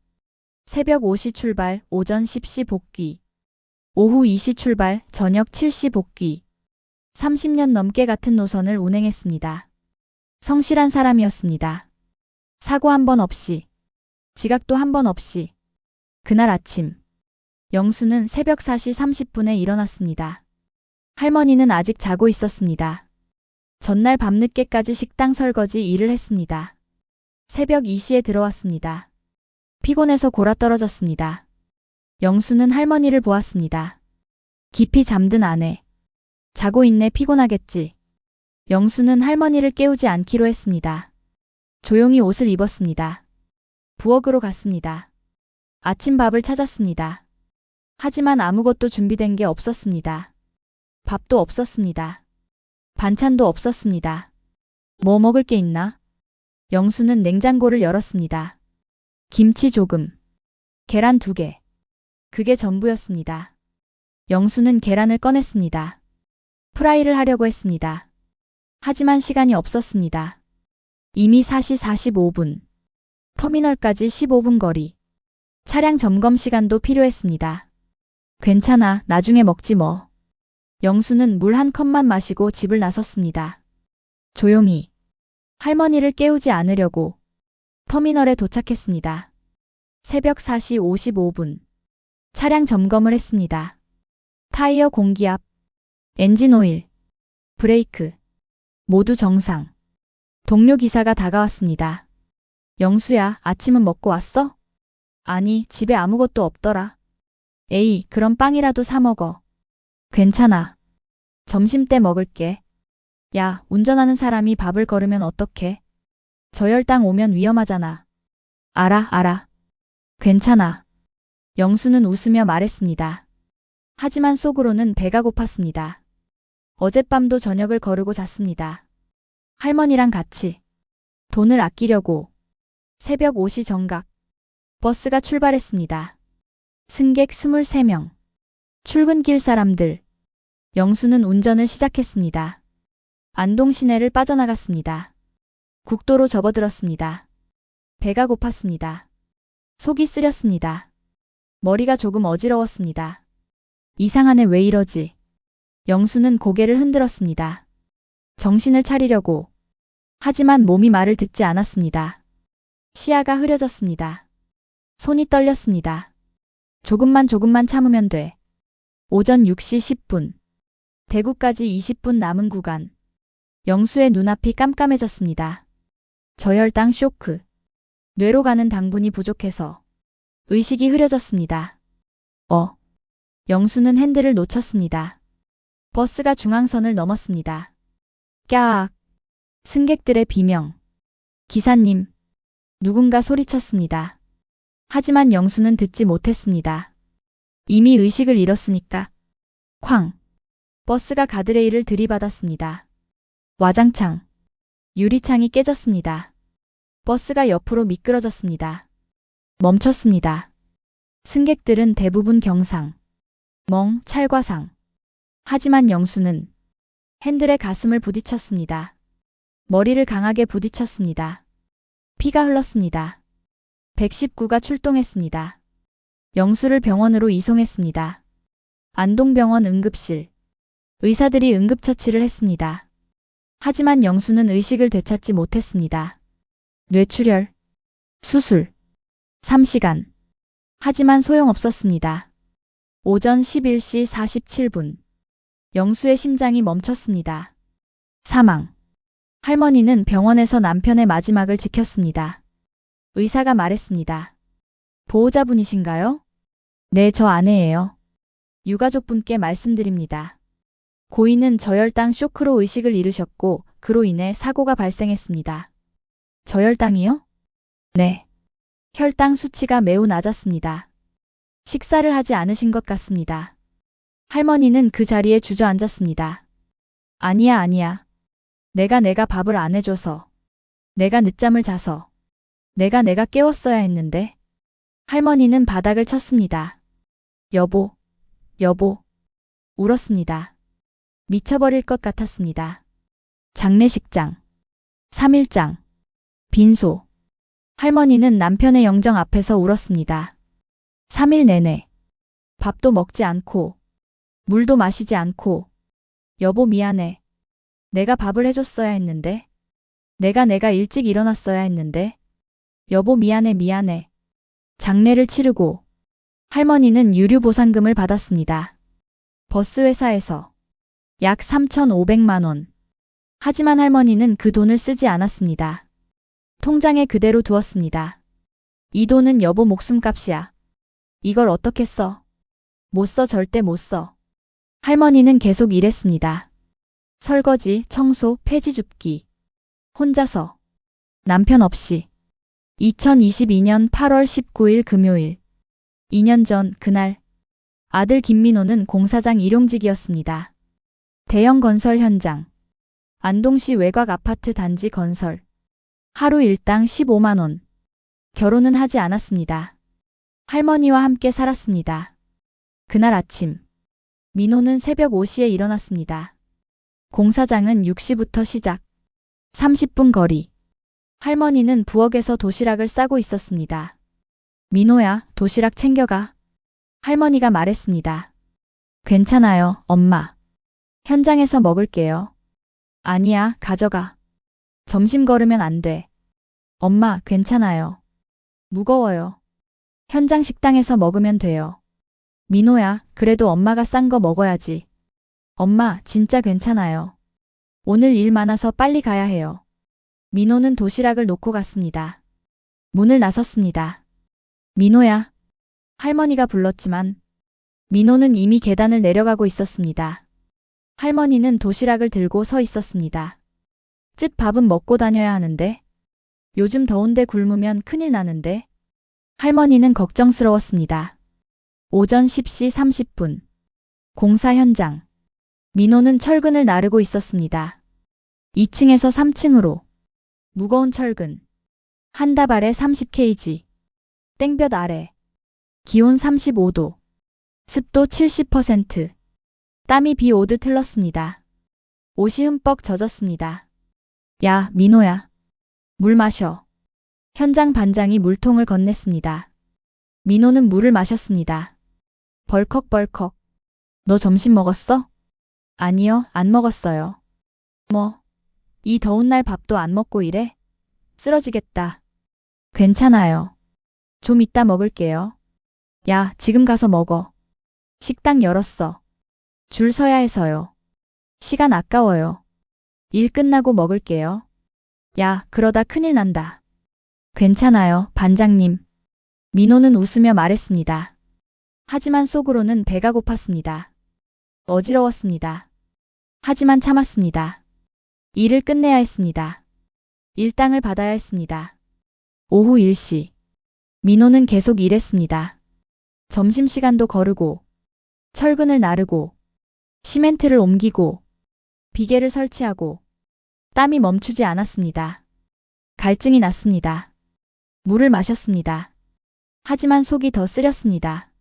새벽 5시 출발, 오전 10시 복귀. 오후 2시 출발, 저녁 7시 복귀. 30년 넘게 같은 노선을 운행했습니다. 성실한 사람이었습니다. 사고 한 번 없이. 지각도 한 번 없이. 그날 아침. 영수는 새벽 4시 30분에 일어났습니다. 할머니는 아직 자고 있었습니다. 전날 밤늦게까지 식당 설거지 일을 했습니다. 새벽 2시에 들어왔습니다. 피곤해서 골아떨어졌습니다. 영수는 할머니를 보았습니다. 깊이 잠든 아내. 자고 있네, 피곤하겠지. 영수는 할머니를 깨우지 않기로 했습니다. 조용히 옷을 입었습니다. 부엌으로 갔습니다. 아침밥을 찾았습니다. 하지만 아무것도 준비된 게 없었습니다. 밥도 없었습니다. 반찬도 없었습니다. 뭐 먹을 게 있나? 영수는 냉장고를 열었습니다. 김치 조금. 계란 2개. 그게 전부였습니다. 영수는 계란을 꺼냈습니다. 프라이를 하려고 했습니다. 하지만 시간이 없었습니다. 이미 4시 45분. 터미널까지 15분 거리. 차량 점검 시간도 필요했습니다. 괜찮아, 나중에 먹지 뭐. 영수는 물 한 컵만 마시고 집을 나섰습니다. 조용히. 할머니를 깨우지 않으려고. 터미널에 도착했습니다. 새벽 4시 55분. 차량 점검을 했습니다. 타이어 공기압, 엔진 오일, 브레이크. 모두 정상. 동료 기사가 다가왔습니다. 영수야, 아침은 먹고 왔어? 아니, 집에 아무것도 없더라. 에이, 그럼 빵이라도 사 먹어. 괜찮아. 점심때 먹을게. 야, 운전하는 사람이 밥을 거르면 어떡해? 저혈당 오면 위험하잖아. 알아. 괜찮아. 영수는 웃으며 말했습니다. 하지만 속으로는 배가 고팠습니다. 어젯밤도 저녁을 거르고 잤습니다. 할머니랑 같이. 돈을 아끼려고. 새벽 5시 정각. 버스가 출발했습니다. 승객 23명. 출근길 사람들. 영수는 운전을 시작했습니다. 안동 시내를 빠져나갔습니다. 국도로 접어들었습니다. 배가 고팠습니다. 속이 쓰렸습니다. 머리가 조금 어지러웠습니다. 이상하네, 왜 이러지? 영수는 고개를 흔들었습니다. 정신을 차리려고. 하지만 몸이 말을 듣지 않았습니다. 시야가 흐려졌습니다. 손이 떨렸습니다. 조금만 참으면 돼. 오전 6시 10분. 대구까지 20분 남은 구간. 영수의 눈앞이 깜깜해졌습니다. 저혈당 쇼크. 뇌로 가는 당분이 부족해서. 의식이 흐려졌습니다. 영수는 핸들을 놓쳤습니다. 버스가 중앙선을 넘었습니다. 깍. 승객들의 비명. 기사님. 누군가 소리쳤습니다. 하지만 영수는 듣지 못했습니다. 이미 의식을 잃었으니까. 쾅. 버스가 가드레일을 들이받았습니다. 와장창. 유리창이 깨졌습니다. 버스가 옆으로 미끄러졌습니다. 멈췄습니다. 승객들은 대부분 경상. 찰과상. 하지만 영수는 핸들에 가슴을 부딪혔습니다. 머리를 강하게 부딪혔습니다. 피가 흘렀습니다. 119가 출동했습니다. 영수를 병원으로 이송했습니다. 안동병원 응급실. 의사들이 응급처치를 했습니다. 하지만 영수는 의식을 되찾지 못했습니다. 뇌출혈. 수술. 3시간. 하지만 소용없었습니다. 오전 11시 47분. 영수의 심장이 멈췄습니다. 사망. 할머니는 병원에서 남편의 마지막을 지켰습니다. 의사가 말했습니다. 보호자분이신가요? 네, 저 아내예요. 유가족분께 말씀드립니다. 고인은 저혈당 쇼크로 의식을 잃으셨고 그로 인해 사고가 발생했습니다. 저혈당이요? 네. 혈당 수치가 매우 낮았습니다. 식사를 하지 않으신 것 같습니다. 할머니는 그 자리에 주저앉았습니다. 아니야. 내가 밥을 안 해줘서. 내가 늦잠을 자서. 내가 깨웠어야 했는데. 할머니는 바닥을 쳤습니다. 여보. 울었습니다. 미쳐버릴 것 같았습니다. 장례식장. 3일장. 빈소. 할머니는 남편의 영정 앞에서 울었습니다. 3일 내내. 밥도 먹지 않고, 물도 마시지 않고, 여보 미안해. 내가 밥을 해줬어야 했는데. 내가 일찍 일어났어야 했는데. 여보 미안해. 장례를 치르고, 할머니는 유류보상금을 받았습니다. 버스 회사에서 약 3,500만 원. 하지만 할머니는 그 돈을 쓰지 않았습니다. 통장에 그대로 두었습니다. 이 돈은 여보 목숨값이야. 이걸 어떻게 써? 못 써, 절대 못 써. 할머니는 계속 일했습니다. 설거지, 청소, 폐지 줍기. 혼자서. 남편 없이. 2022년 8월 19일 금요일. 2년 전 그날. 아들 김민호는 공사장 일용직이었습니다. 대형 건설 현장. 안동시 외곽 아파트 단지 건설. 하루 일당 15만 원. 결혼은 하지 않았습니다. 할머니와 함께 살았습니다. 그날 아침. 민호는 새벽 5시에 일어났습니다. 공사장은 6시부터 시작. 30분 거리. 할머니는 부엌에서 도시락을 싸고 있었습니다. 민호야, 도시락 챙겨가. 할머니가 말했습니다. 괜찮아요, 엄마. 현장에서 먹을게요. 아니야, 가져가. 점심 거르면 안 돼. 엄마, 괜찮아요. 무거워요. 현장 식당에서 먹으면 돼요. 민호야, 그래도 엄마가 싼 거 먹어야지. 엄마, 진짜 괜찮아요. 오늘 일 많아서 빨리 가야 해요. 민호는 도시락을 놓고 갔습니다. 문을 나섰습니다. 민호야. 할머니가 불렀지만 민호는 이미 계단을 내려가고 있었습니다. 할머니는 도시락을 들고 서 있었습니다. 쯧, 밥은 먹고 다녀야 하는데. 요즘 더운데 굶으면 큰일 나는데. 할머니는 걱정스러웠습니다. 오전 10시 30분. 공사 현장. 민호는 철근을 나르고 있었습니다. 2층에서 3층으로. 무거운 철근. 한 다발에 30kg. 땡볕 아래. 기온 35도. 습도 70%. 땀이 비 오듯 흘렀습니다. 옷이 흠뻑 젖었습니다. 야, 민호야. 물 마셔. 현장 반장이 물통을 건넸습니다. 민호는 물을 마셨습니다. 벌컥벌컥. 너 점심 먹었어? 아니요, 안 먹었어요. 뭐? 이 더운 날 밥도 안 먹고 이래? 쓰러지겠다. 괜찮아요. 좀 이따 먹을게요. 야, 지금 가서 먹어. 식당 열었어. 줄 서야 해서요. 시간 아까워요. 일 끝나고 먹을게요. 야, 그러다 큰일 난다. 괜찮아요, 반장님. 민호는 웃으며 말했습니다. 하지만 속으로는 배가 고팠습니다. 어지러웠습니다. 하지만 참았습니다. 일을 끝내야 했습니다. 일당을 받아야 했습니다. 오후 1시. 민호는 계속 일했습니다. 점심시간도 거르고, 철근을 나르고, 시멘트를 옮기고, 비계를 설치하고, 땀이 멈추지 않았습니다. 갈증이 났습니다. 물을 마셨습니다. 하지만 속이 더 쓰렸습니다.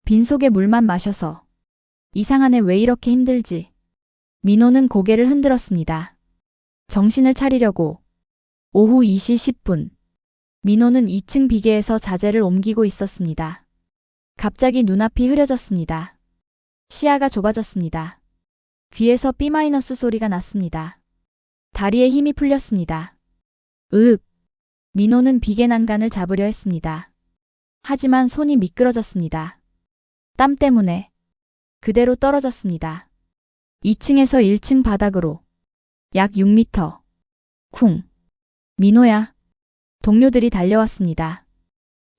빈속에 물만 마셔서. 이상하네, 왜 이렇게 힘들지? 민호는 고개를 흔들었습니다. 정신을 차리려고. 오후 2시 10분. 민호는 2층 비계에서 자재를 옮기고 있었습니다. 갑자기 눈앞이 흐려졌습니다. 시야가 좁아졌습니다. 귀에서 B- 소리가 났습니다. 다리에 힘이 풀렸습니다. 으윽. 민호는 비계 난간을 잡으려 했습니다. 하지만 손이 미끄러졌습니다. 땀 때문에 그대로 떨어졌습니다. 2층에서 1층 바닥으로 약 6m. 쿵. 민호야. 동료들이 달려왔습니다.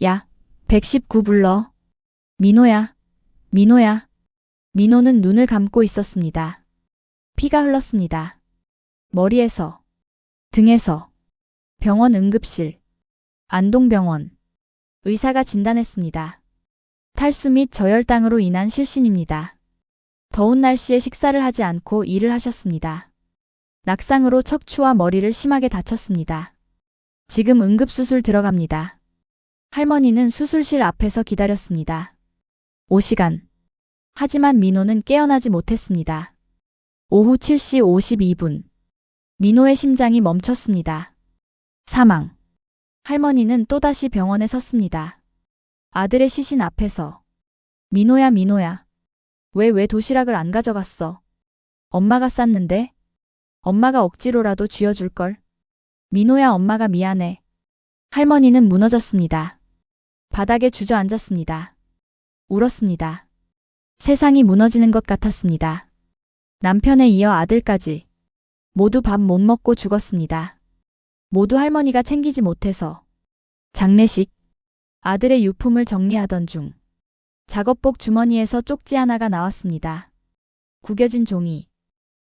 야, 119 불러. 민호야. 민호야. 민호는 눈을 감고 있었습니다. 피가 흘렀습니다. 머리에서, 등에서. 병원 응급실. 안동병원. 의사가 진단했습니다. 탈수 및 저혈당으로 인한 실신입니다. 더운 날씨에 식사를 하지 않고 일을 하셨습니다. 낙상으로 척추와 머리를 심하게 다쳤습니다. 지금 응급수술 들어갑니다. 할머니는 수술실 앞에서 기다렸습니다. 5시간. 하지만 민호는 깨어나지 못했습니다. 오후 7시 52분. 민호의 심장이 멈췄습니다. 사망. 할머니는 또다시 병원에 섰습니다. 아들의 시신 앞에서. 민호야, 민호야. 왜 도시락을 안 가져갔어? 엄마가 쌌는데? 엄마가 억지로라도 쥐어줄걸? 민호야, 엄마가 미안해. 할머니는 무너졌습니다. 바닥에 주저앉았습니다. 울었습니다. 세상이 무너지는 것 같았습니다. 남편에 이어 아들까지. 모두 밥 못 먹고 죽었습니다. 모두 할머니가 챙기지 못해서. 장례식. 아들의 유품을 정리하던 중. 작업복 주머니에서 쪽지 하나가 나왔습니다. 구겨진 종이.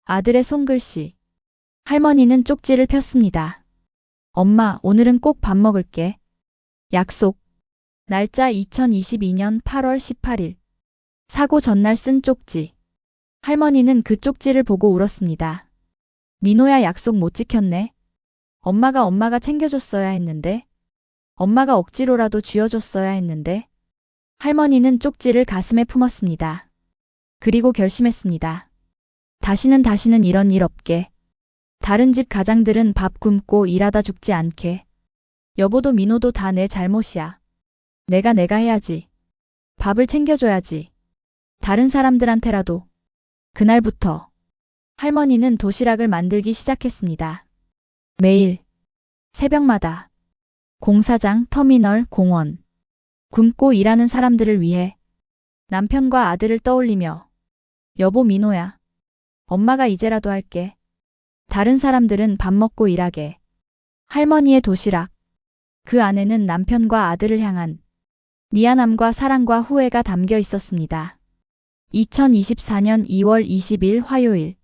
아들의 손글씨. 할머니는 쪽지를 폈습니다. 엄마, 오늘은 꼭 밥 먹을게. 약속. 날짜 2022년 8월 18일. 사고 전날 쓴 쪽지. 할머니는 그 쪽지를 보고 울었습니다. 민호야, 약속 못 지켰네. 엄마가 챙겨줬어야 했는데. 엄마가 억지로라도 쥐어줬어야 했는데. 할머니는 쪽지를 가슴에 품었습니다. 그리고 결심했습니다. 다시는 이런 일 없게. 다른 집 가장들은 밥 굶고 일하다 죽지 않게. 여보도 민호도 다 내 잘못이야. 내가 해야지. 밥을 챙겨줘야지. 다른 사람들한테라도. 그날부터 할머니는 도시락을 만들기 시작했습니다. 매일 새벽마다 공사장, 터미널, 공원. 굶고 일하는 사람들을 위해 남편과 아들을 떠올리며 여보 민호야. 엄마가 이제라도 할게. 다른 사람들은 밥 먹고 일하게. 할머니의 도시락. 그 안에는 남편과 아들을 향한 미안함과 사랑과 후회가 담겨 있었습니다. 2024년 2월 20일 화요일.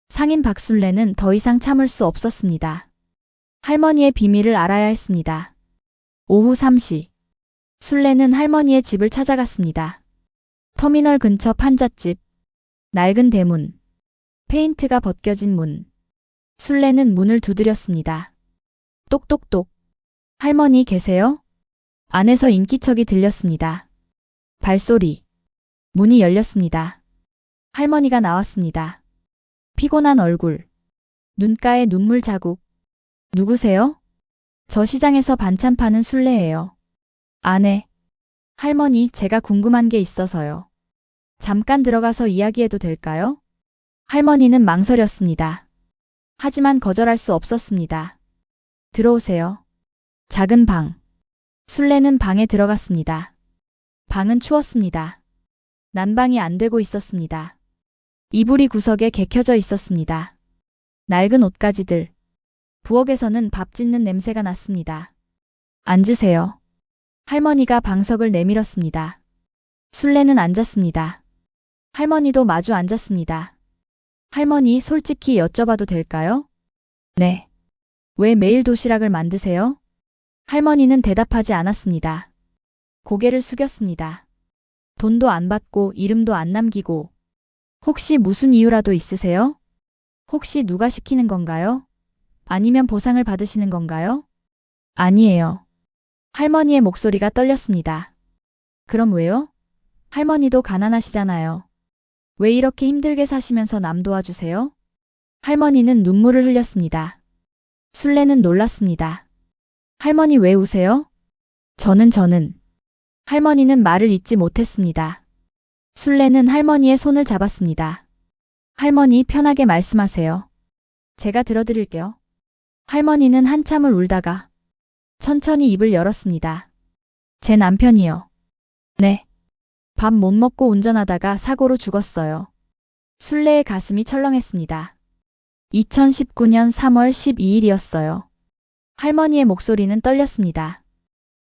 상인 박순례는 더 이상 참을 수 없었습니다. 할머니의 비밀을 알아야 했습니다. 오후 3시. 순례는 할머니의 집을 찾아갔습니다. 터미널 근처 판잣집. 낡은 대문. 페인트가 벗겨진 문. 순례는 문을 두드렸습니다. 똑똑똑. 할머니 계세요? 안에서 인기척이 들렸습니다. 발소리. 문이 열렸습니다. 할머니가 나왔습니다. 피곤한 얼굴. 눈가에 눈물 자국. 누구세요? 저 시장에서 반찬 파는 순례예요. 아내. 할머니, 제가 궁금한 게 있어서요. 잠깐 들어가서 이야기해도 될까요? 할머니는 망설였습니다. 하지만 거절할 수 없었습니다. 들어오세요. 작은 방. 순례는 방에 들어갔습니다. 방은 추웠습니다. 난방이 안 되고 있었습니다. 이불이 구석에 개켜져 있었습니다. 낡은 옷가지들. 부엌에서는 밥 짓는 냄새가 났습니다. 앉으세요. 할머니가 방석을 내밀었습니다. 순례는 앉았습니다. 할머니도 마주 앉았습니다. 할머니, 솔직히 여쭤봐도 될까요? 네. 왜 매일 도시락을 만드세요? 할머니는 대답하지 않았습니다. 고개를 숙였습니다. 돈도 안 받고 이름도 안 남기고. 혹시 무슨 이유라도 있으세요? 혹시 누가 시키는 건가요? 아니면 보상을 받으시는 건가요? 아니에요. 할머니의 목소리가 떨렸습니다. 그럼 왜요? 할머니도 가난하시잖아요. 왜 이렇게 힘들게 사시면서 남 도와주세요? 할머니는 눈물을 흘렸습니다. 순례는 놀랐습니다. 할머니 왜 우세요? 저는. 할머니는 말을 잇지 못했습니다. 순례는 할머니의 손을 잡았습니다. 할머니 편하게 말씀하세요. 제가 들어드릴게요. 할머니는 한참을 울다가 천천히 입을 열었습니다. 제 남편이요. 네. 밥 못 먹고 운전하다가 사고로 죽었어요. 술래의 가슴이 철렁했습니다. 2019년 3월 12일이었어요. 할머니의 목소리는 떨렸습니다.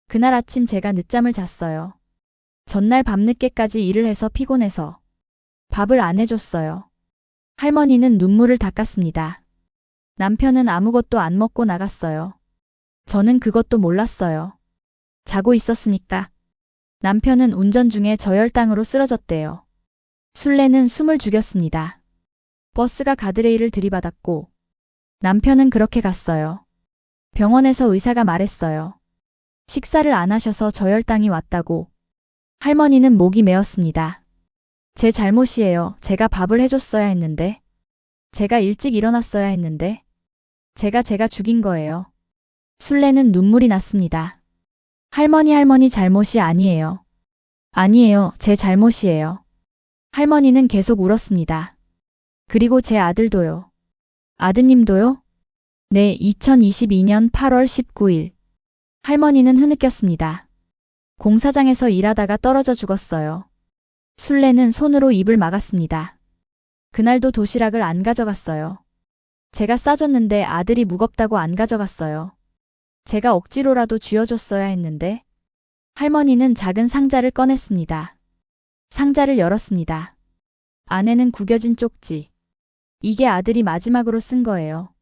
그날 아침 제가 늦잠을 잤어요. 전날 밤늦게까지 일을 해서 피곤해서 밥을 안 해줬어요. 할머니는 눈물을 닦았습니다. 남편은 아무것도 안 먹고 나갔어요. 저는 그것도 몰랐어요. 자고 있었으니까. 남편은 운전 중에 저혈당으로 쓰러졌대요. 술래는 숨을 죽였습니다. 버스가 가드레일을 들이받았고 남편은 그렇게 갔어요. 병원에서 의사가 말했어요. 식사를 안 하셔서 저혈당이 왔다고. 할머니는 목이 메었습니다. 제 잘못이에요. 제가 밥을 해줬어야 했는데. 제가 일찍 일어났어야 했는데. 제가 죽인 거예요. 술래는 눈물이 났습니다. 할머니 잘못이 아니에요. 아니에요. 제 잘못이에요. 할머니는 계속 울었습니다. 그리고 제 아들도요. 아드님도요? 네, 2022년 8월 19일. 할머니는 흐느꼈습니다. 공사장에서 일하다가 떨어져 죽었어요. 술래는 손으로 입을 막았습니다. 그날도 도시락을 안 가져갔어요. 제가 싸줬는데 아들이 무겁다고 안 가져갔어요. 제가 억지로라도 쥐어줬어야 했는데. 할머니는 작은 상자를 꺼냈습니다. 상자를 열었습니다. 안에는 구겨진 쪽지. 이게 아들이 마지막으로 쓴 거예요.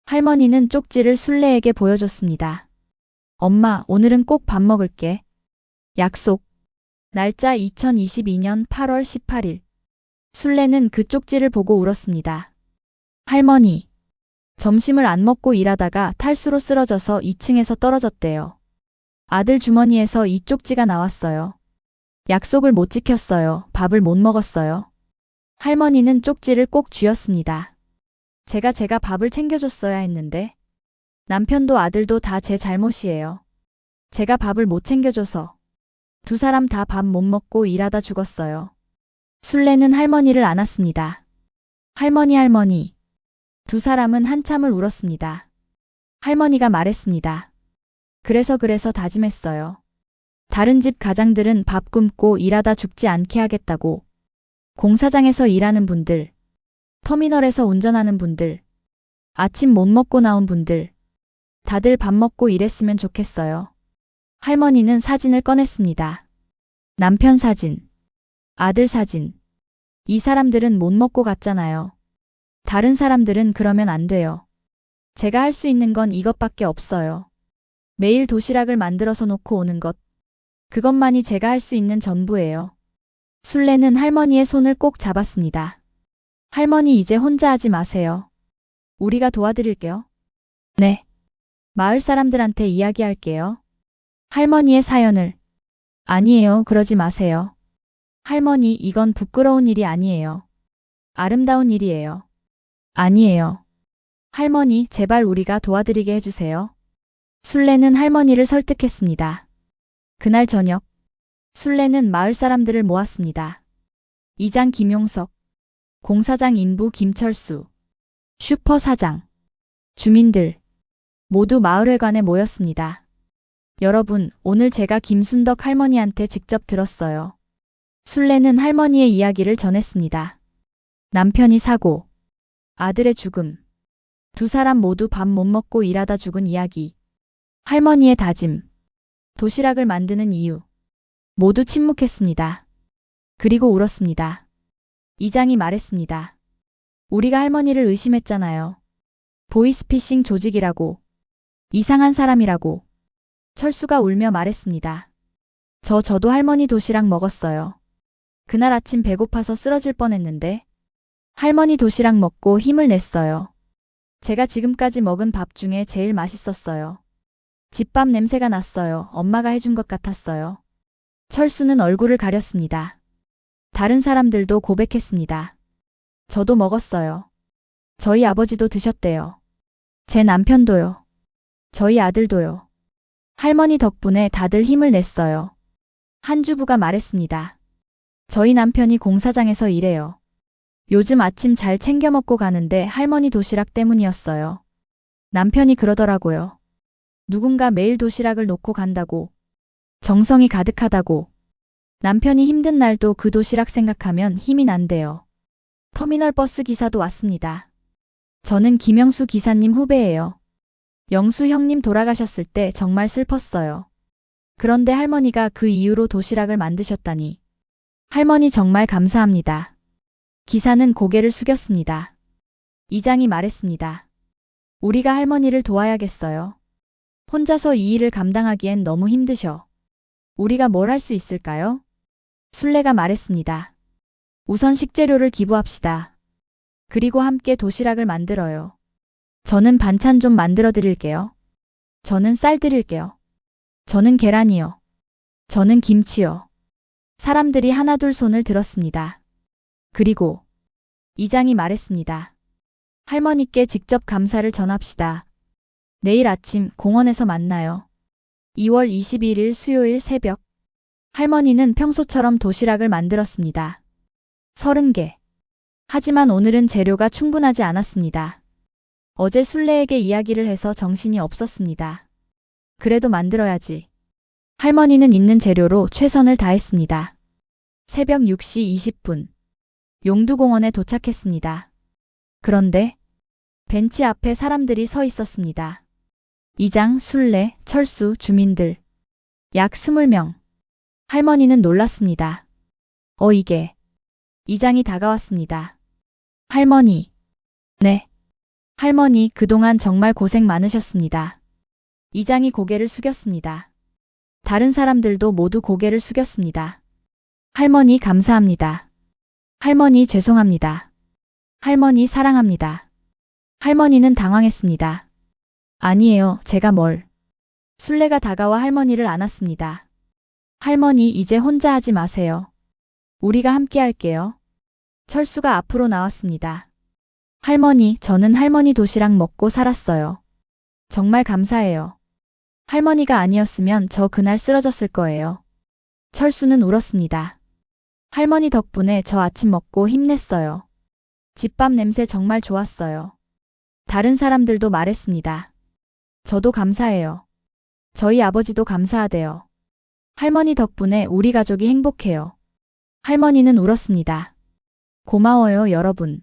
할머니는 쪽지를 술래에게 보여줬습니다. 엄마, 오늘은 꼭 밥 먹을게. 약속. 날짜 2022년 8월 18일. 술래는 그 쪽지를 보고 울었습니다. 할머니. 점심을 안 먹고 일하다가 탈수로 쓰러져서 2층에서 떨어졌대요. 아들 주머니에서 이 쪽지가 나왔어요. 약속을 못 지켰어요. 밥을 못 먹었어요. 할머니는 쪽지를 꼭 쥐었습니다. 제가 밥을 챙겨줬어야 했는데. 남편도 아들도 다 제 잘못이에요. 제가 밥을 못 챙겨줘서. 두 사람 다 밥 못 먹고 일하다 죽었어요. 술래는 할머니를 안았습니다. 할머니. 두 사람은 한참을 울었습니다. 할머니가 말했습니다. 그래서 다짐했어요. 다른 집 가장들은 밥 굶고 일하다 죽지 않게 하겠다고. 공사장에서 일하는 분들, 터미널에서 운전하는 분들, 아침 못 먹고 나온 분들, 다들 밥 먹고 일했으면 좋겠어요. 할머니는 사진을 꺼냈습니다. 남편 사진, 아들 사진. 이 사람들은 못 먹고 갔잖아요. 다른 사람들은 그러면 안 돼요. 제가 할 수 있는 건 이것밖에 없어요. 매일 도시락을 만들어서 놓고 오는 것. 그것만이 제가 할 수 있는 전부예요. 술래는 할머니의 손을 꼭 잡았습니다. 할머니 이제 혼자 하지 마세요. 우리가 도와드릴게요. 네. 마을 사람들한테 이야기할게요. 할머니의 사연을. 아니에요. 그러지 마세요. 할머니, 이건 부끄러운 일이 아니에요. 아름다운 일이에요. 아니에요. 할머니, 제발 우리가 도와드리게 해주세요. 술래는 할머니를 설득했습니다. 그날 저녁, 술래는 마을 사람들을 모았습니다. 이장 김용석, 공사장 인부 김철수, 슈퍼 사장, 주민들, 모두 마을회관에 모였습니다. 여러분, 오늘 제가 김순덕 할머니한테 직접 들었어요. 술래는 할머니의 이야기를 전했습니다. 남편이 사고, 아들의 죽음, 두 사람 모두 밥 못 먹고 일하다 죽은 이야기, 할머니의 다짐, 도시락을 만드는 이유. 모두 침묵했습니다. 그리고 울었습니다. 이장이 말했습니다. 우리가 할머니를 의심했잖아요. 보이스피싱 조직이라고. 이상한 사람이라고. 철수가 울며 말했습니다. 저도 할머니 도시락 먹었어요. 그날 아침 배고파서 쓰러질 뻔했는데 할머니 도시락 먹고 힘을 냈어요. 제가 지금까지 먹은 밥 중에 제일 맛있었어요. 집밥 냄새가 났어요. 엄마가 해준 것 같았어요. 철수는 얼굴을 가렸습니다. 다른 사람들도 고백했습니다. 저도 먹었어요. 저희 아버지도 드셨대요. 제 남편도요. 저희 아들도요. 할머니 덕분에 다들 힘을 냈어요. 한 주부가 말했습니다. 저희 남편이 공사장에서 일해요. 요즘 아침 잘 챙겨 먹고 가는데 할머니 도시락 때문이었어요. 남편이 그러더라고요. 누군가 매일 도시락을 놓고 간다고. 정성이 가득하다고. 남편이 힘든 날도 그 도시락 생각하면 힘이 난대요. 터미널 버스 기사도 왔습니다. 저는 김영수 기사님 후배예요. 영수 형님 돌아가셨을 때 정말 슬펐어요. 그런데 할머니가 그 이후로 도시락을 만드셨다니. 할머니 정말 감사합니다. 기사는 고개를 숙였습니다. 이장이 말했습니다. 우리가 할머니를 도와야겠어요. 혼자서 이 일을 감당하기엔 너무 힘드셔. 우리가 뭘 할 수 있을까요? 순례가 말했습니다. 우선 식재료를 기부합시다. 그리고 함께 도시락을 만들어요. 저는 반찬 좀 만들어 드릴게요. 저는 쌀 드릴게요. 저는 계란이요. 저는 김치요. 사람들이 하나둘 손을 들었습니다. 그리고 이장이 말했습니다. 할머니께 직접 감사를 전합시다. 내일 아침 공원에서 만나요. 2월 21일 수요일 새벽. 할머니는 평소처럼 도시락을 만들었습니다. 30개. 하지만 오늘은 재료가 충분하지 않았습니다. 어제 순례에게 이야기를 해서 정신이 없었습니다. 그래도 만들어야지. 할머니는 있는 재료로 최선을 다했습니다. 새벽 6시 20분. 용두공원에 도착했습니다. 그런데 벤치 앞에 사람들이 서 있었습니다. 이장, 순례, 철수, 주민들. 약 20명. 할머니는 놀랐습니다. 이게. 이장이 다가왔습니다. 할머니. 네. 할머니, 그동안 정말 고생 많으셨습니다. 이장이 고개를 숙였습니다. 다른 사람들도 모두 고개를 숙였습니다. 할머니 감사합니다. 할머니 죄송합니다. 할머니 사랑합니다. 할머니는 당황했습니다. 아니에요, 제가 뭘. 순례가 다가와 할머니를 안았습니다. 할머니 이제 혼자 하지 마세요. 우리가 함께 할게요. 철수가 앞으로 나왔습니다. 할머니, 저는 할머니 도시락 먹고 살았어요. 정말 감사해요. 할머니가 아니었으면 저 그날 쓰러졌을 거예요. 철수는 울었습니다. 할머니 덕분에 저 아침 먹고 힘냈어요. 집밥 냄새 정말 좋았어요. 다른 사람들도 말했습니다. 저도 감사해요. 저희 아버지도 감사하대요. 할머니 덕분에 우리 가족이 행복해요. 할머니는 울었습니다. 고마워요, 여러분.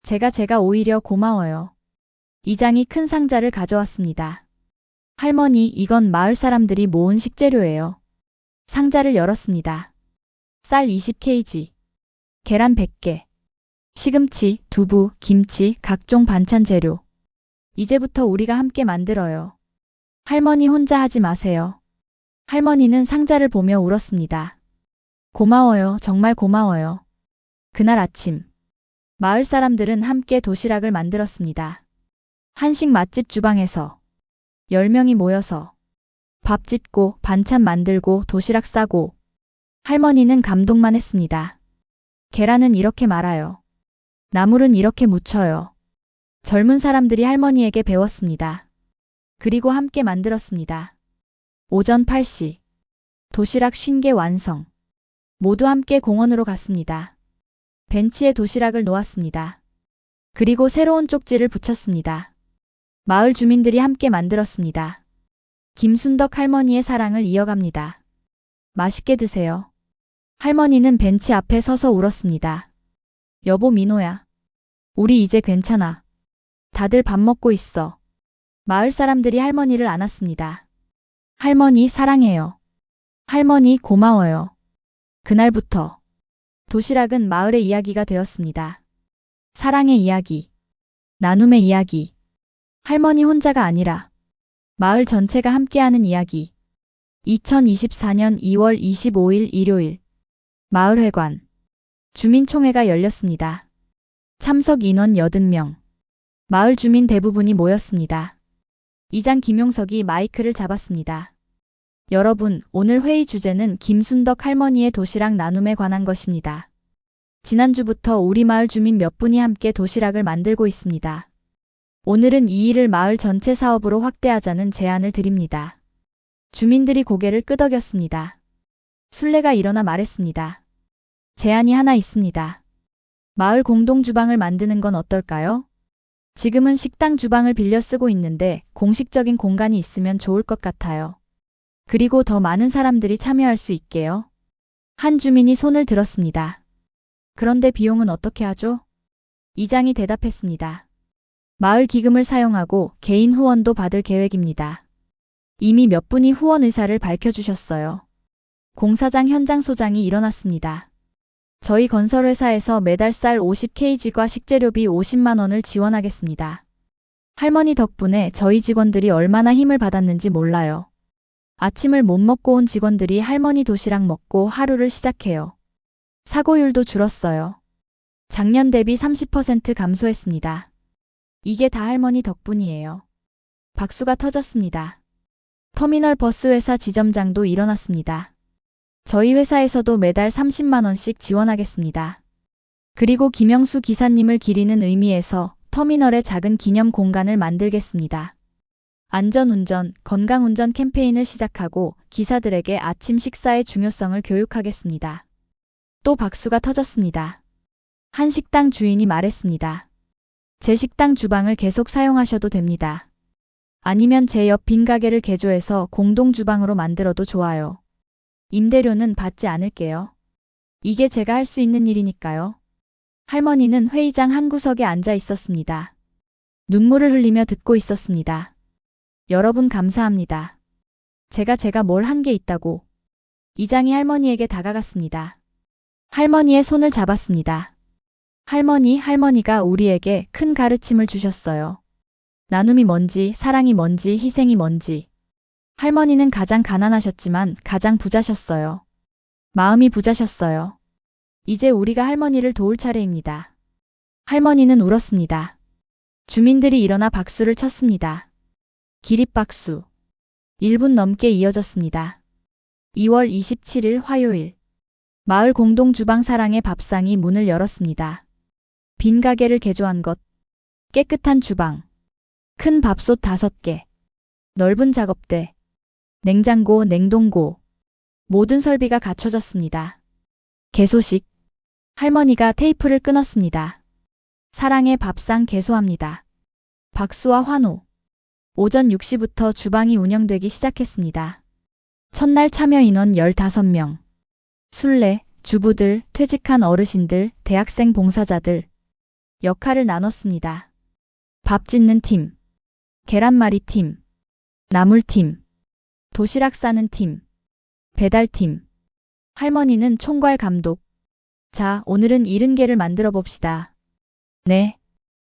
제가 오히려 고마워요. 이장이 큰 상자를 가져왔습니다. 할머니, 이건 마을 사람들이 모은 식재료예요. 상자를 열었습니다. 쌀 20kg, 계란 100개, 시금치, 두부, 김치, 각종 반찬 재료. 이제부터 우리가 함께 만들어요. 할머니 혼자 하지 마세요. 할머니는 상자를 보며 울었습니다. 고마워요, 정말 고마워요. 그날 아침, 마을 사람들은 함께 도시락을 만들었습니다. 한식 맛집 주방에서 10명이 모여서 밥 짓고 반찬 만들고 도시락 싸고. 할머니는 감동만 했습니다. 계란은 이렇게 말아요. 나물은 이렇게 무쳐요. 젊은 사람들이 할머니에게 배웠습니다. 그리고 함께 만들었습니다. 오전 8시. 도시락 50개 완성. 모두 함께 공원으로 갔습니다. 벤치에 도시락을 놓았습니다. 그리고 새로운 쪽지를 붙였습니다. 마을 주민들이 함께 만들었습니다. 김순덕 할머니의 사랑을 이어갑니다. 맛있게 드세요. 할머니는 벤치 앞에 서서 울었습니다. 여보 민호야. 우리 이제 괜찮아. 다들 밥 먹고 있어. 마을 사람들이 할머니를 안았습니다. 할머니 사랑해요. 할머니 고마워요. 그날부터 도시락은 마을의 이야기가 되었습니다. 사랑의 이야기, 나눔의 이야기, 할머니 혼자가 아니라 마을 전체가 함께하는 이야기. 2024년 2월 25일 일요일 마을회관 주민총회가 열렸습니다. 참석 인원 80명. 마을 주민 대부분이 모였습니다. 이장 김용석이 마이크를 잡았습니다. 여러분, 오늘 회의 주제는 김순덕 할머니의 도시락 나눔에 관한 것입니다. 지난주부터 우리 마을 주민 몇 분이 함께 도시락을 만들고 있습니다. 오늘은 이 일을 마을 전체 사업으로 확대하자는 제안을 드립니다. 주민들이 고개를 끄덕였습니다. 순례가 일어나 말했습니다. 제안이 하나 있습니다. 마을 공동 주방을 만드는 건 어떨까요? 지금은 식당 주방을 빌려 쓰고 있는데 공식적인 공간이 있으면 좋을 것 같아요. 그리고 더 많은 사람들이 참여할 수 있게요. 한 주민이 손을 들었습니다. 그런데 비용은 어떻게 하죠? 이장이 대답했습니다. 마을 기금을 사용하고 개인 후원도 받을 계획입니다. 이미 몇 분이 후원 의사를 밝혀주셨어요. 공사장 현장 소장이 일어났습니다. 저희 건설회사에서 매달 쌀 50kg과 식재료비 50만 원을 지원하겠습니다. 할머니 덕분에 저희 직원들이 얼마나 힘을 받았는지 몰라요. 아침을 못 먹고 온 직원들이 할머니 도시락 먹고 하루를 시작해요. 사고율도 줄었어요. 작년 대비 30% 감소했습니다. 이게 다 할머니 덕분이에요. 박수가 터졌습니다. 터미널 버스 회사 지점장도 일어났습니다. 저희 회사에서도 매달 30만 원씩 지원하겠습니다. 그리고 김영수 기사님을 기리는 의미에서 터미널에 작은 기념 공간을 만들겠습니다. 안전운전, 건강운전 캠페인을 시작하고 기사들에게 아침 식사의 중요성을 교육하겠습니다. 또 박수가 터졌습니다. 한 식당 주인이 말했습니다. 제 식당 주방을 계속 사용하셔도 됩니다. 아니면 제 옆 빈 가게를 개조해서 공동 주방으로 만들어도 좋아요. 임대료는 받지 않을게요. 이게 제가 할 수 있는 일이니까요. 할머니는 회의장 한 구석에 앉아 있었습니다. 눈물을 흘리며 듣고 있었습니다. 여러분 감사합니다. 제가 뭘 한 게 있다고. 이장이 할머니에게 다가갔습니다. 할머니의 손을 잡았습니다. 할머니가 우리에게 큰 가르침을 주셨어요. 나눔이 뭔지, 사랑이 뭔지, 희생이 뭔지. 할머니는 가장 가난하셨지만 가장 부자셨어요. 마음이 부자셨어요. 이제 우리가 할머니를 도울 차례입니다. 할머니는 울었습니다. 주민들이 일어나 박수를 쳤습니다. 기립박수. 1분 넘게 이어졌습니다. 2월 27일 화요일. 마을 공동 주방 사랑의 밥상이 문을 열었습니다. 빈 가게를 개조한 것. 깨끗한 주방. 큰 밥솥 5개. 넓은 작업대. 냉장고, 냉동고. 모든 설비가 갖춰졌습니다. 개소식. 할머니가 테이프를 끊었습니다. 사랑의 밥상 개소합니다. 박수와 환호. 오전 6시부터 주방이 운영되기 시작했습니다. 첫날 참여 인원 15명. 순례, 주부들, 퇴직한 어르신들, 대학생 봉사자들. 역할을 나눴습니다. 밥 짓는 팀, 계란말이 팀, 나물팀, 도시락 싸는 팀, 배달팀. 할머니는 총괄 감독. 자, 오늘은 70개를 만들어 봅시다. 네.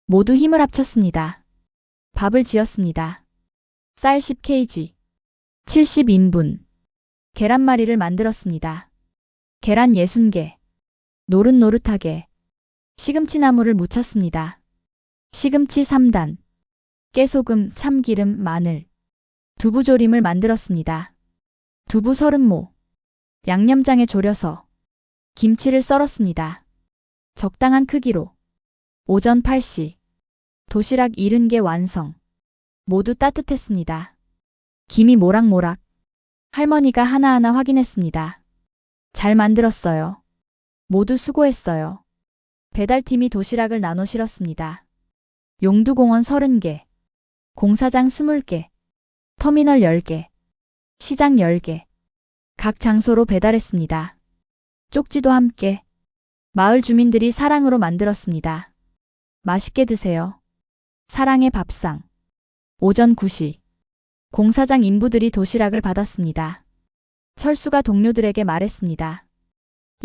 모두 힘을 합쳤습니다. 밥을 지었습니다. 쌀 10kg, 70인분. 계란말이를 만들었습니다. 계란 60개, 노릇노릇하게. 시금치나물을 무쳤습니다. 시금치 3단, 깨소금, 참기름, 마늘. 두부조림을 만들었습니다. 두부 30모. 양념장에 졸여서. 김치를 썰었습니다. 적당한 크기로. 오전 8시. 도시락 70개 완성. 모두 따뜻했습니다. 김이 모락모락. 할머니가 하나하나 확인했습니다. 잘 만들었어요. 모두 수고했어요. 배달팀이 도시락을 나눠 실었습니다. 용두공원 30개. 공사장 20개. 터미널 10개. 시장 10개. 각 장소로 배달했습니다. 쪽지도 함께. 마을 주민들이 사랑으로 만들었습니다. 맛있게 드세요. 사랑의 밥상. 오전 9시. 공사장 인부들이 도시락을 받았습니다. 철수가 동료들에게 말했습니다.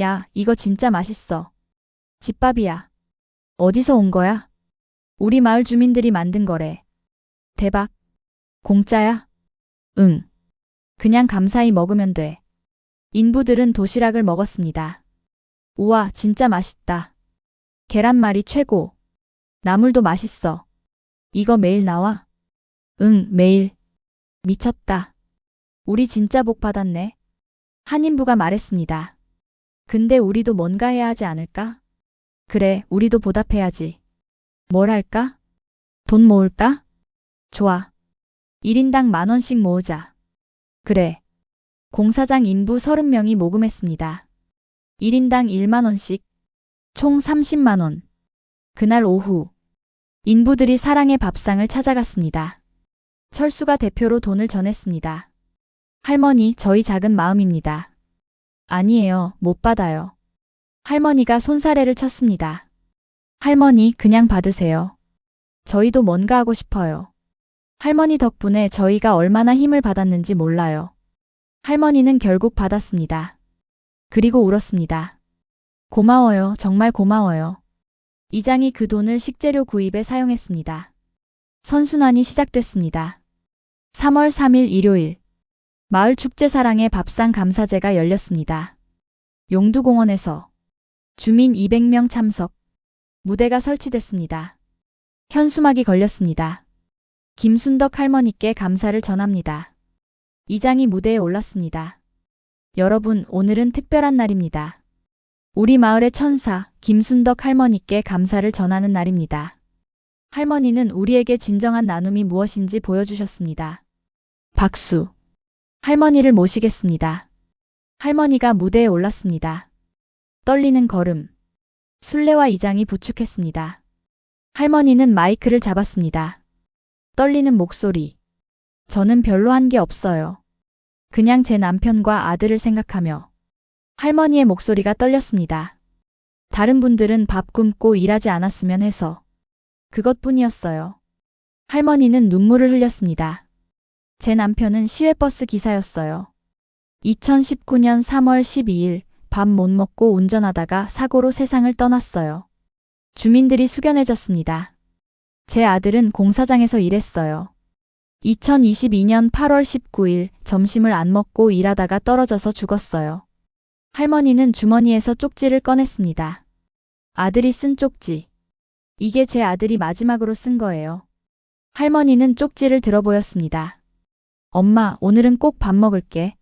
야, 이거 진짜 맛있어. 집밥이야. 어디서 온 거야? 우리 마을 주민들이 만든 거래. 대박. 공짜야? 응. 그냥 감사히 먹으면 돼. 인부들은 도시락을 먹었습니다. 우와, 진짜 맛있다. 계란말이 최고. 나물도 맛있어. 이거 매일 나와? 응, 매일. 미쳤다. 우리 진짜 복 받았네. 한 인부가 말했습니다. 근데 우리도 뭔가 해야 하지 않을까? 그래, 우리도 보답해야지. 뭘 할까? 돈 모을까? 좋아. 1인당 10,000원씩 모으자. 그래. 공사장 인부 30명이 모금했습니다. 1인당 10,000원씩. 총 30만 원. 그날 오후. 인부들이 사랑의 밥상을 찾아갔습니다. 철수가 대표로 돈을 전했습니다. 할머니, 저희 작은 마음입니다. 아니에요, 못 받아요. 할머니가 손사래를 쳤습니다. 할머니, 그냥 받으세요. 저희도 뭔가 하고 싶어요. 할머니 덕분에 저희가 얼마나 힘을 받았는지 몰라요. 할머니는 결국 받았습니다. 그리고 울었습니다. 고마워요, 정말 고마워요. 이장이 그 돈을 식재료 구입에 사용했습니다. 선순환이 시작됐습니다. 3월 3일 일요일. 마을 축제 사랑의 밥상 감사제가 열렸습니다. 용두공원에서 주민 200명 참석. 무대가 설치됐습니다. 현수막이 걸렸습니다. 김순덕 할머니께 감사를 전합니다. 이장이 무대에 올랐습니다. 여러분, 오늘은 특별한 날입니다. 우리 마을의 천사 김순덕 할머니께 감사를 전하는 날입니다. 할머니는 우리에게 진정한 나눔이 무엇인지 보여주셨습니다. 박수. 할머니를 모시겠습니다. 할머니가 무대에 올랐습니다. 떨리는 걸음. 순례와 이장이 부축했습니다. 할머니는 마이크를 잡았습니다. 떨리는 목소리. 저는 별로 한 게 없어요. 그냥 제 남편과 아들을 생각하며. 할머니의 목소리가 떨렸습니다. 다른 분들은 밥 굶고 일하지 않았으면 해서. 그것뿐이었어요. 할머니는 눈물을 흘렸습니다. 제 남편은 시외버스 기사였어요. 2019년 3월 12일 밥 못 먹고 운전하다가 사고로 세상을 떠났어요. 주민들이 숙연해졌습니다. 제 아들은 공사장에서 일했어요. 2022년 8월 19일 점심을 안 먹고 일하다가 떨어져서 죽었어요. 할머니는 주머니에서 쪽지를 꺼냈습니다. 아들이 쓴 쪽지. 이게 제 아들이 마지막으로 쓴 거예요. 할머니는 쪽지를 들어보였습니다. 엄마, 오늘은 꼭 밥 먹을게.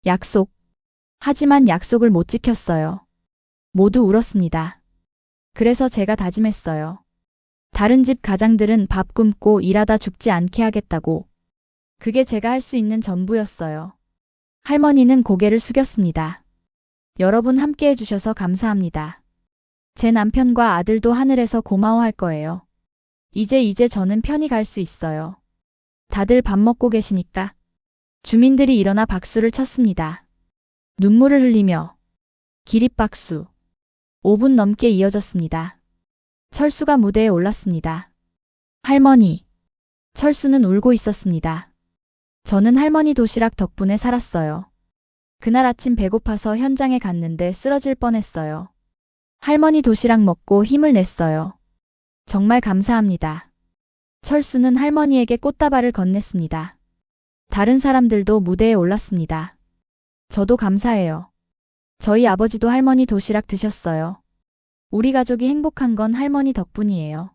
약속. 하지만 약속을 못 지켰어요. 모두 울었습니다. 그래서 제가 다짐했어요. 다른 집 가장들은 밥 굶고 일하다 죽지 않게 하겠다고. 그게 제가 할 수 있는 전부였어요. 할머니는 고개를 숙였습니다. 여러분 함께 해주셔서 감사합니다. 제 남편과 아들도 하늘에서 고마워할 거예요. 이제 저는 편히 갈 수 있어요. 다들 밥 먹고 계시니까. 주민들이 일어나 박수를 쳤습니다. 눈물을 흘리며 기립박수. 5분 넘게 이어졌습니다. 철수가 무대에 올랐습니다. 할머니. 철수는 울고 있었습니다. 저는 할머니 도시락 덕분에 살았어요. 그날 아침 배고파서 현장에 갔는데 쓰러질 뻔했어요. 할머니 도시락 먹고 힘을 냈어요. 정말 감사합니다. 철수는 할머니에게 꽃다발을 건넸습니다. 다른 사람들도 무대에 올랐습니다. 저도 감사해요. 저희 아버지도 할머니 도시락 드셨어요. 우리 가족이 행복한 건 할머니 덕분이에요.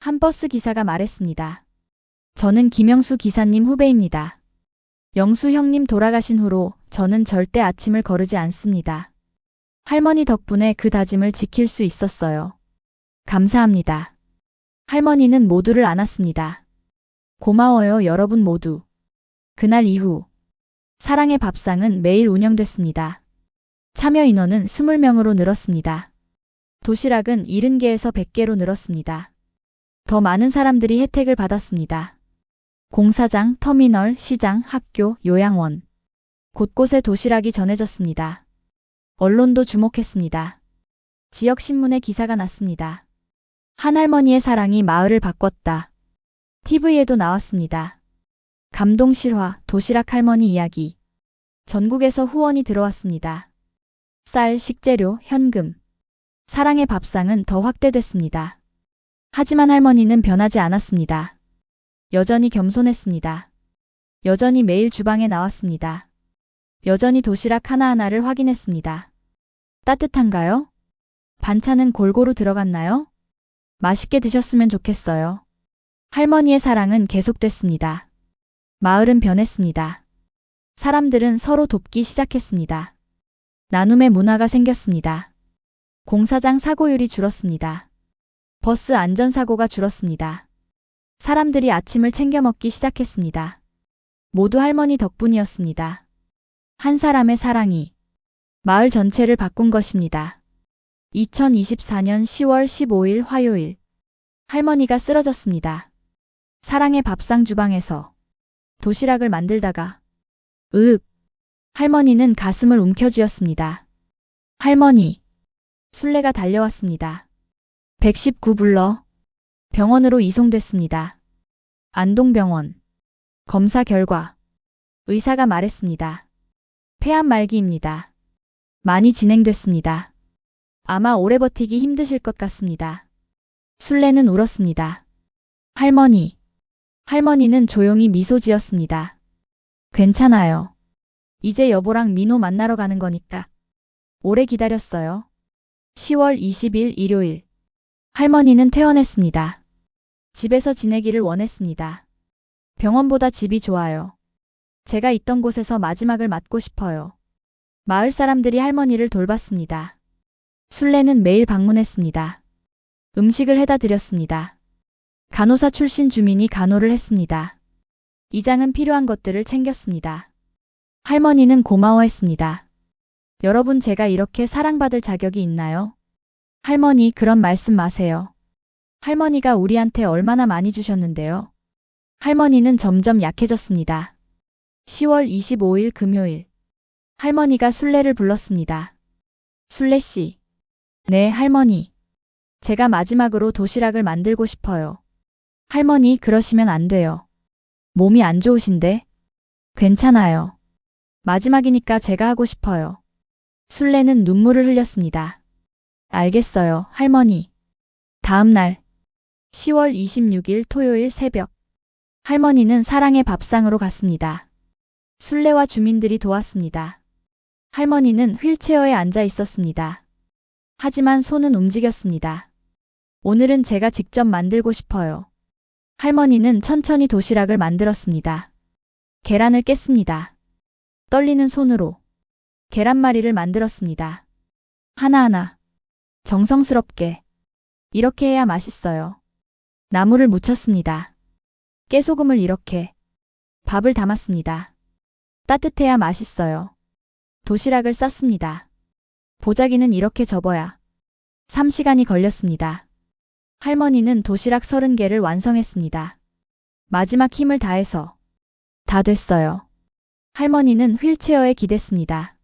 한 버스 기사가 말했습니다. 저는 김영수 기사님 후배입니다. 영수 형님 돌아가신 후로 저는 절대 아침을 거르지 않습니다. 할머니 덕분에 그 다짐을 지킬 수 있었어요. 감사합니다. 할머니는 모두를 안았습니다. 고마워요, 여러분 모두. 그날 이후 사랑의 밥상은 매일 운영됐습니다. 참여 인원은 20명으로 늘었습니다. 도시락은 70개에서 100개로 늘었습니다. 더 많은 사람들이 혜택을 받았습니다. 공사장, 터미널, 시장, 학교, 요양원. 곳곳에 도시락이 전해졌습니다. 언론도 주목했습니다. 지역신문에 기사가 났습니다. 한 할머니의 사랑이 마을을 바꿨다. TV에도 나왔습니다. 감동 실화, 도시락 할머니 이야기. 전국에서 후원이 들어왔습니다. 쌀, 식재료, 현금. 사랑의 밥상은 더 확대됐습니다. 하지만 할머니는 변하지 않았습니다. 여전히 겸손했습니다. 여전히 매일 주방에 나왔습니다. 여전히 도시락 하나하나를 확인했습니다. 따뜻한가요? 반찬은 골고루 들어갔나요? 맛있게 드셨으면 좋겠어요. 할머니의 사랑은 계속됐습니다. 마을은 변했습니다. 사람들은 서로 돕기 시작했습니다. 나눔의 문화가 생겼습니다. 공사장 사고율이 줄었습니다. 버스 안전사고가 줄었습니다. 사람들이 아침을 챙겨 먹기 시작했습니다. 모두 할머니 덕분이었습니다. 한 사람의 사랑이 마을 전체를 바꾼 것입니다. 2024년 10월 15일 화요일. 할머니가 쓰러졌습니다. 사랑의 밥상 주방에서 도시락을 만들다가 으윽. 할머니는 가슴을 움켜쥐었습니다. 할머니. 술래가 달려왔습니다. 119 불러. 병원으로 이송됐습니다. 안동병원. 검사 결과. 의사가 말했습니다. 폐암 말기입니다. 많이 진행됐습니다. 아마 오래 버티기 힘드실 것 같습니다. 술래는 울었습니다. 할머니. 할머니는 조용히 미소 지었습니다. 괜찮아요. 이제 여보랑 민호 만나러 가는 거니까. 오래 기다렸어요. 10월 20일 일요일. 할머니는 퇴원했습니다. 집에서 지내기를 원했습니다. 병원보다 집이 좋아요. 제가 있던 곳에서 마지막을 맞고 싶어요. 마을 사람들이 할머니를 돌봤습니다. 술래는 매일 방문했습니다. 음식을 해다 드렸습니다. 간호사 출신 주민이 간호를 했습니다. 이장은 필요한 것들을 챙겼습니다. 할머니는 고마워했습니다. 여러분, 제가 이렇게 사랑받을 자격이 있나요? 할머니, 그런 말씀 마세요. 할머니가 우리한테 얼마나 많이 주셨는데요. 할머니는 점점 약해졌습니다. 10월 25일 금요일. 할머니가 술래를 불렀습니다. 술래 씨. 네, 할머니. 제가 마지막으로 도시락을 만들고 싶어요. 할머니, 그러시면 안 돼요. 몸이 안 좋으신데? 괜찮아요. 마지막이니까 제가 하고 싶어요. 술래는 눈물을 흘렸습니다. 알겠어요, 할머니. 다음 날. 10월 26일 토요일 새벽. 할머니는 사랑의 밥상으로 갔습니다. 술래와 주민들이 도왔습니다. 할머니는 휠체어에 앉아 있었습니다. 하지만 손은 움직였습니다. 오늘은 제가 직접 만들고 싶어요. 할머니는 천천히 도시락을 만들었습니다. 계란을 깼습니다. 떨리는 손으로 계란말이를 만들었습니다. 하나하나 정성스럽게. 이렇게 해야 맛있어요. 나물을 무쳤습니다. 깨소금을 이렇게. 밥을 담았습니다. 따뜻해야 맛있어요. 도시락을 쌌습니다. 보자기는 이렇게 접어야. 3시간이 걸렸습니다. 할머니는 도시락 30개를 완성했습니다. 마지막 힘을 다해서. 다 됐어요. 할머니는 휠체어에 기댔습니다.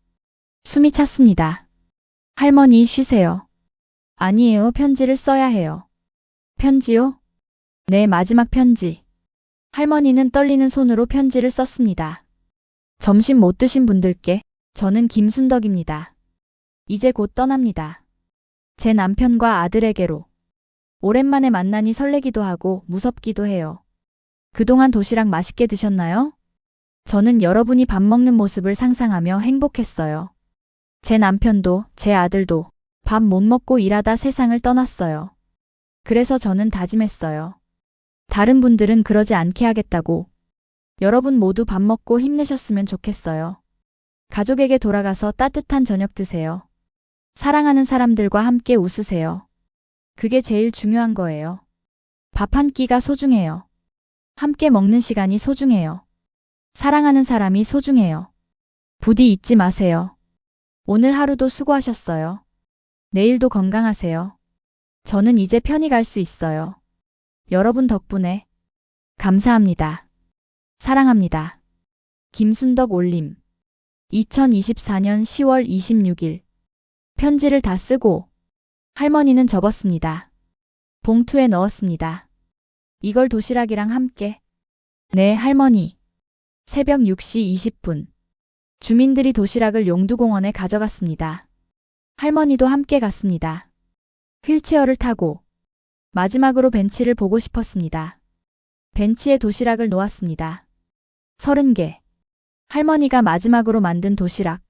숨이 찼습니다. 할머니, 쉬세요. 아니에요, 편지를 써야 해요. 편지요? 네, 마지막 편지. 할머니는 떨리는 손으로 편지를 썼습니다. 점심 못 드신 분들께. 저는 김순덕입니다. 이제 곧 떠납니다. 제 남편과 아들에게로. 오랜만에 만나니 설레기도 하고 무섭기도 해요. 그동안 도시락 맛있게 드셨나요? 저는 여러분이 밥 먹는 모습을 상상하며 행복했어요. 제 남편도, 제 아들도 밥 못 먹고 일하다 세상을 떠났어요. 그래서 저는 다짐했어요. 다른 분들은 그러지 않게 하겠다고. 여러분 모두 밥 먹고 힘내셨으면 좋겠어요. 가족에게 돌아가서 따뜻한 저녁 드세요. 사랑하는 사람들과 함께 웃으세요. 그게 제일 중요한 거예요. 밥 한 끼가 소중해요. 함께 먹는 시간이 소중해요. 사랑하는 사람이 소중해요. 부디 잊지 마세요. 오늘 하루도 수고하셨어요. 내일도 건강하세요. 저는 이제 편히 갈 수 있어요. 여러분 덕분에. 감사합니다. 사랑합니다. 김순덕 올림. 2024년 10월 26일. 편지를 다 쓰고 할머니는 접었습니다. 봉투에 넣었습니다. 이걸 도시락이랑 함께. 네, 할머니. 새벽 6시 20분. 주민들이 도시락을 용두공원에 가져갔습니다. 할머니도 함께 갔습니다. 휠체어를 타고. 마지막으로 벤치를 보고 싶었습니다. 벤치에 도시락을 놓았습니다. 30개. 할머니가 마지막으로 만든 도시락.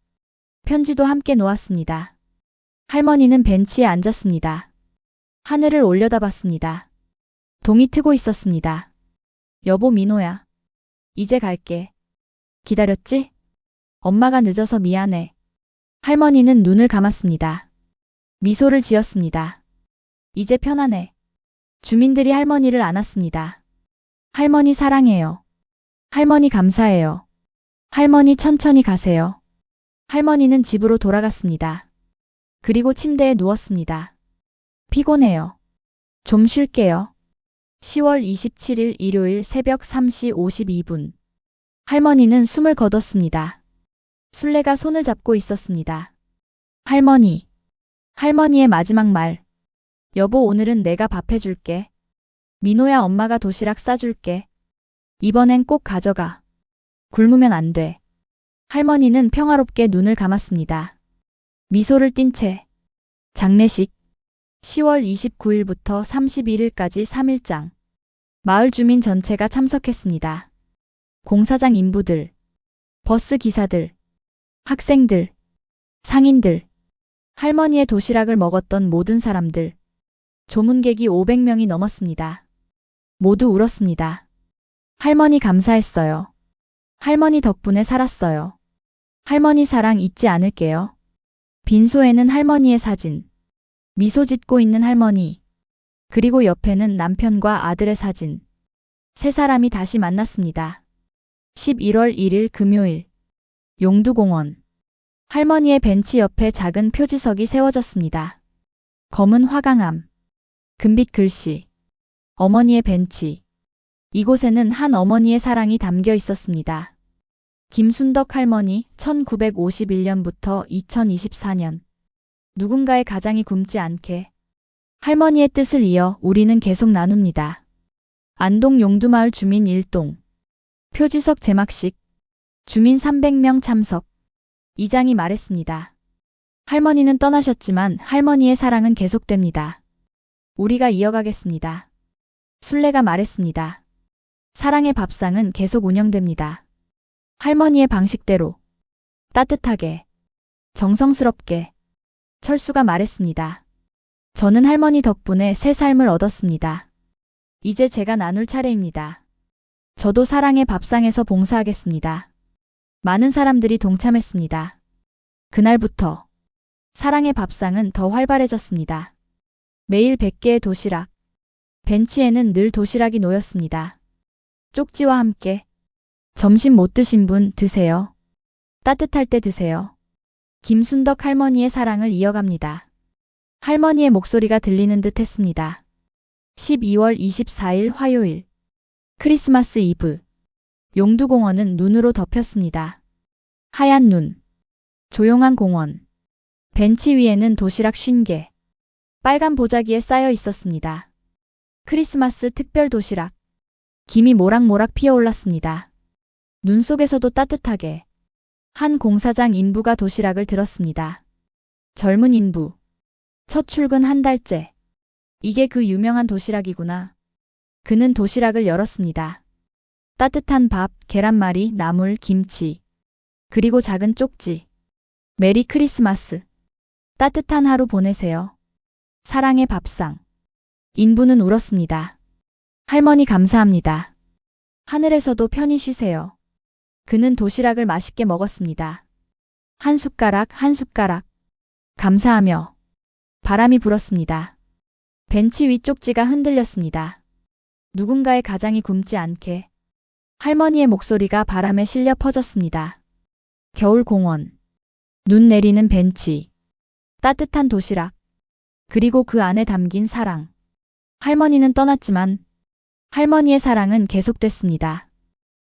편지도 함께 놓았습니다. 할머니는 벤치에 앉았습니다. 하늘을 올려다봤습니다. 동이 트고 있었습니다. 여보 민호야. 이제 갈게. 기다렸지? 엄마가 늦어서 미안해. 할머니는 눈을 감았습니다. 미소를 지었습니다. 이제 편하네. 주민들이 할머니를 안았습니다. 할머니 사랑해요. 할머니 감사해요. 할머니 천천히 가세요. 할머니는 집으로 돌아갔습니다. 그리고 침대에 누웠습니다. 피곤해요. 좀 쉴게요. 10월 27일 일요일 새벽 3시 52분. 할머니는 숨을 거뒀습니다. 술래가 손을 잡고 있었습니다. 할머니. 할머니의 마지막 말. 여보, 오늘은 내가 밥 해줄게. 민호야, 엄마가 도시락 싸줄게. 이번엔 꼭 가져가. 굶으면 안 돼. 할머니는 평화롭게 눈을 감았습니다. 미소를 띤 채. 장례식. 10월 29일부터 31일까지 3일장. 마을 주민 전체가 참석했습니다. 공사장 인부들, 버스 기사들, 학생들, 상인들, 할머니의 도시락을 먹었던 모든 사람들. 조문객이 500명이 넘었습니다. 모두 울었습니다. 할머니 감사했어요. 할머니 덕분에 살았어요. 할머니 사랑 잊지 않을게요. 빈소에는 할머니의 사진, 미소 짓고 있는 할머니, 그리고 옆에는 남편과 아들의 사진. 세 사람이 다시 만났습니다. 11월 1일 금요일, 용두공원. 할머니의 벤치 옆에 작은 표지석이 세워졌습니다. 검은 화강암, 금빛 글씨, 어머니의 벤치. 이곳에는 한 어머니의 사랑이 담겨 있었습니다. 김순덕 할머니, 1951년부터 2024년. 누군가의 가장이 굶지 않게. 할머니의 뜻을 이어 우리는 계속 나눕니다. 안동 용두마을 주민 1동. 표지석 제막식. 주민 300명 참석. 이장이 말했습니다. 할머니는 떠나셨지만 할머니의 사랑은 계속됩니다. 우리가 이어가겠습니다. 술래가 말했습니다. 사랑의 밥상은 계속 운영됩니다. 할머니의 방식대로. 따뜻하게. 정성스럽게. 철수가 말했습니다. 저는 할머니 덕분에 새 삶을 얻었습니다. 이제 제가 나눌 차례입니다. 저도 사랑의 밥상에서 봉사하겠습니다. 많은 사람들이 동참했습니다. 그날부터 사랑의 밥상은 더 활발해졌습니다. 매일 100개의 도시락. 벤치에는 늘 도시락이 놓였습니다. 쪽지와 함께. 점심 못 드신 분 드세요. 따뜻할 때 드세요. 김순덕 할머니의 사랑을 이어갑니다. 할머니의 목소리가 들리는 듯 했습니다. 12월 24일 화요일. 크리스마스 이브. 용두공원은 눈으로 덮였습니다. 하얀 눈. 조용한 공원. 벤치 위에는 도시락 50개. 빨간 보자기에 쌓여 있었습니다. 크리스마스 특별 도시락. 김이 모락모락 피어올랐습니다. 눈 속에서도 따뜻하게. 한 공사장 인부가 도시락을 들었습니다. 젊은 인부. 첫 출근 한 달째. 이게 그 유명한 도시락이구나. 그는 도시락을 열었습니다. 따뜻한 밥, 계란말이, 나물, 김치. 그리고 작은 쪽지. 메리 크리스마스. 따뜻한 하루 보내세요. 사랑의 밥상. 인부는 울었습니다. 할머니 감사합니다. 하늘에서도 편히 쉬세요. 그는 도시락을 맛있게 먹었습니다. 한 숟가락 한 숟가락. 감사하며. 바람이 불었습니다. 벤치 위 쪽지가 흔들렸습니다. 누군가의 가장이 굶지 않게. 할머니의 목소리가 바람에 실려 퍼졌습니다. 겨울 공원. 눈 내리는 벤치. 따뜻한 도시락. 그리고 그 안에 담긴 사랑. 할머니는 떠났지만 할머니의 사랑은 계속됐습니다.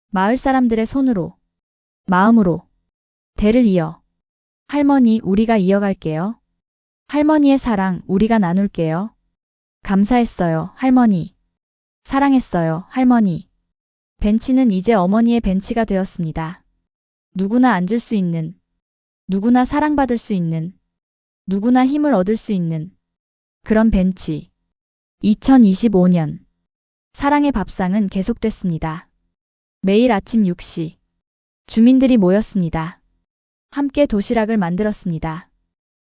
마을 사람들의 손으로, 마음으로, 대를 이어. 할머니, 우리가 이어갈게요. 할머니의 사랑, 우리가 나눌게요. 감사했어요, 할머니. 사랑했어요, 할머니. 벤치는 이제 어머니의 벤치가 되었습니다. 누구나 앉을 수 있는, 누구나 사랑받을 수 있는, 누구나 힘을 얻을 수 있는 그런 벤치. 2025년. 사랑의 밥상은 계속됐습니다. 매일 아침 6시. 주민들이 모였습니다. 함께 도시락을 만들었습니다.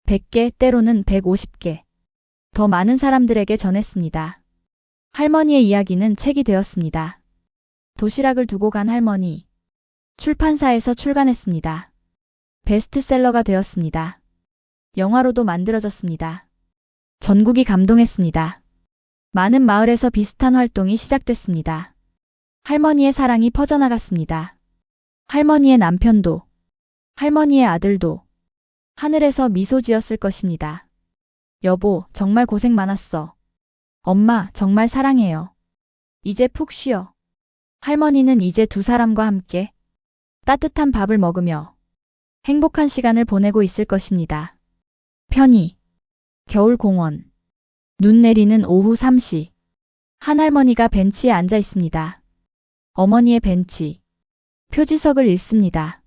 100개, 때로는 150개. 더 많은 사람들에게 전했습니다. 할머니의 이야기는 책이 되었습니다. 도시락을 두고 간 할머니. 출판사에서 출간했습니다. 베스트셀러가 되었습니다. 영화로도 만들어졌습니다. 전국이 감동했습니다. 많은 마을에서 비슷한 활동이 시작됐습니다. 할머니의 사랑이 퍼져나갔습니다. 할머니의 남편도, 할머니의 아들도 하늘에서 미소 지었을 것입니다. 여보, 정말 고생 많았어. 엄마, 정말 사랑해요. 이제 푹 쉬어. 할머니는 이제 두 사람과 함께 따뜻한 밥을 먹으며 행복한 시간을 보내고 있을 것입니다. 편히 겨울 공원. 눈 내리는 오후 3시. 한 할머니가 벤치에 앉아 있습니다. 어머니의 벤치. 표지석을 읽습니다.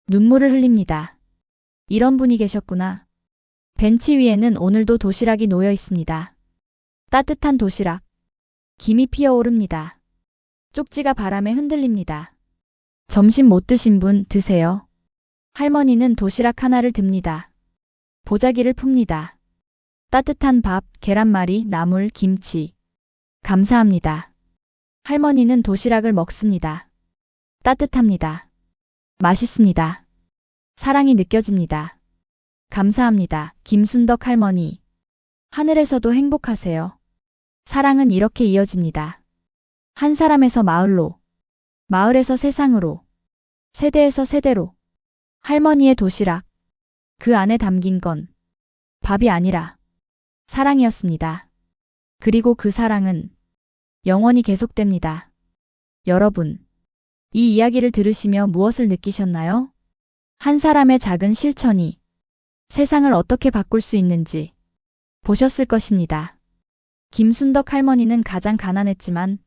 눈물을 흘립니다. 이런 분이 계셨구나. 벤치 위에는 오늘도 도시락이 놓여 있습니다. 따뜻한 도시락. 김이 피어오릅니다. 쪽지가 바람에 흔들립니다. 점심 못 드신 분 드세요. 할머니는 도시락 하나를 듭니다. 보자기를 풉니다. 따뜻한 밥, 계란말이, 나물, 김치. 감사합니다. 할머니는 도시락을 먹습니다. 따뜻합니다. 맛있습니다. 사랑이 느껴집니다. 감사합니다. 김순덕 할머니. 하늘에서도 행복하세요. 사랑은 이렇게 이어집니다. 한 사람에서 마을로, 마을에서 세상으로, 세대에서 세대로. 할머니의 도시락. 그 안에 담긴 건 밥이 아니라 사랑이었습니다. 그리고 그 사랑은 영원히 계속됩니다. 여러분, 이 이야기를 들으시며 무엇을 느끼셨나요? 한 사람의 작은 실천이 세상을 어떻게 바꿀 수 있는지 보셨을 것입니다. 김순덕 할머니는 가장 가난했지만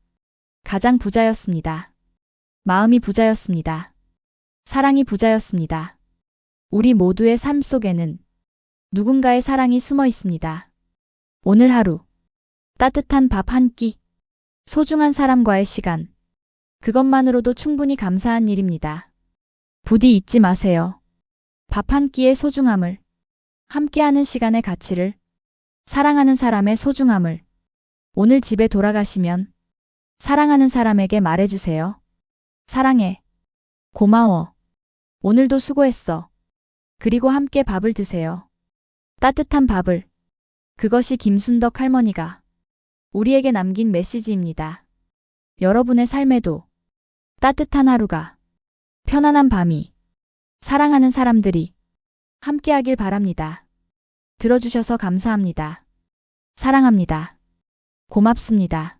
가장 부자였습니다. 마음이 부자였습니다. 사랑이 부자였습니다. 우리 모두의 삶 속에는 누군가의 사랑이 숨어 있습니다. 오늘 하루 따뜻한 밥 한 끼, 소중한 사람과의 시간, 그것만으로도 충분히 감사한 일입니다. 부디 잊지 마세요. 밥 한 끼의 소중함을, 함께하는 시간의 가치를, 사랑하는 사람의 소중함을. 오늘 집에 돌아가시면 사랑하는 사람에게 말해주세요. 사랑해. 고마워. 오늘도 수고했어. 그리고 함께 밥을 드세요. 따뜻한 밥을. 그것이 김순덕 할머니가 우리에게 남긴 메시지입니다. 여러분의 삶에도 따뜻한 하루가, 편안한 밤이, 사랑하는 사람들이 함께하길 바랍니다. 들어주셔서 감사합니다. 사랑합니다. 고맙습니다.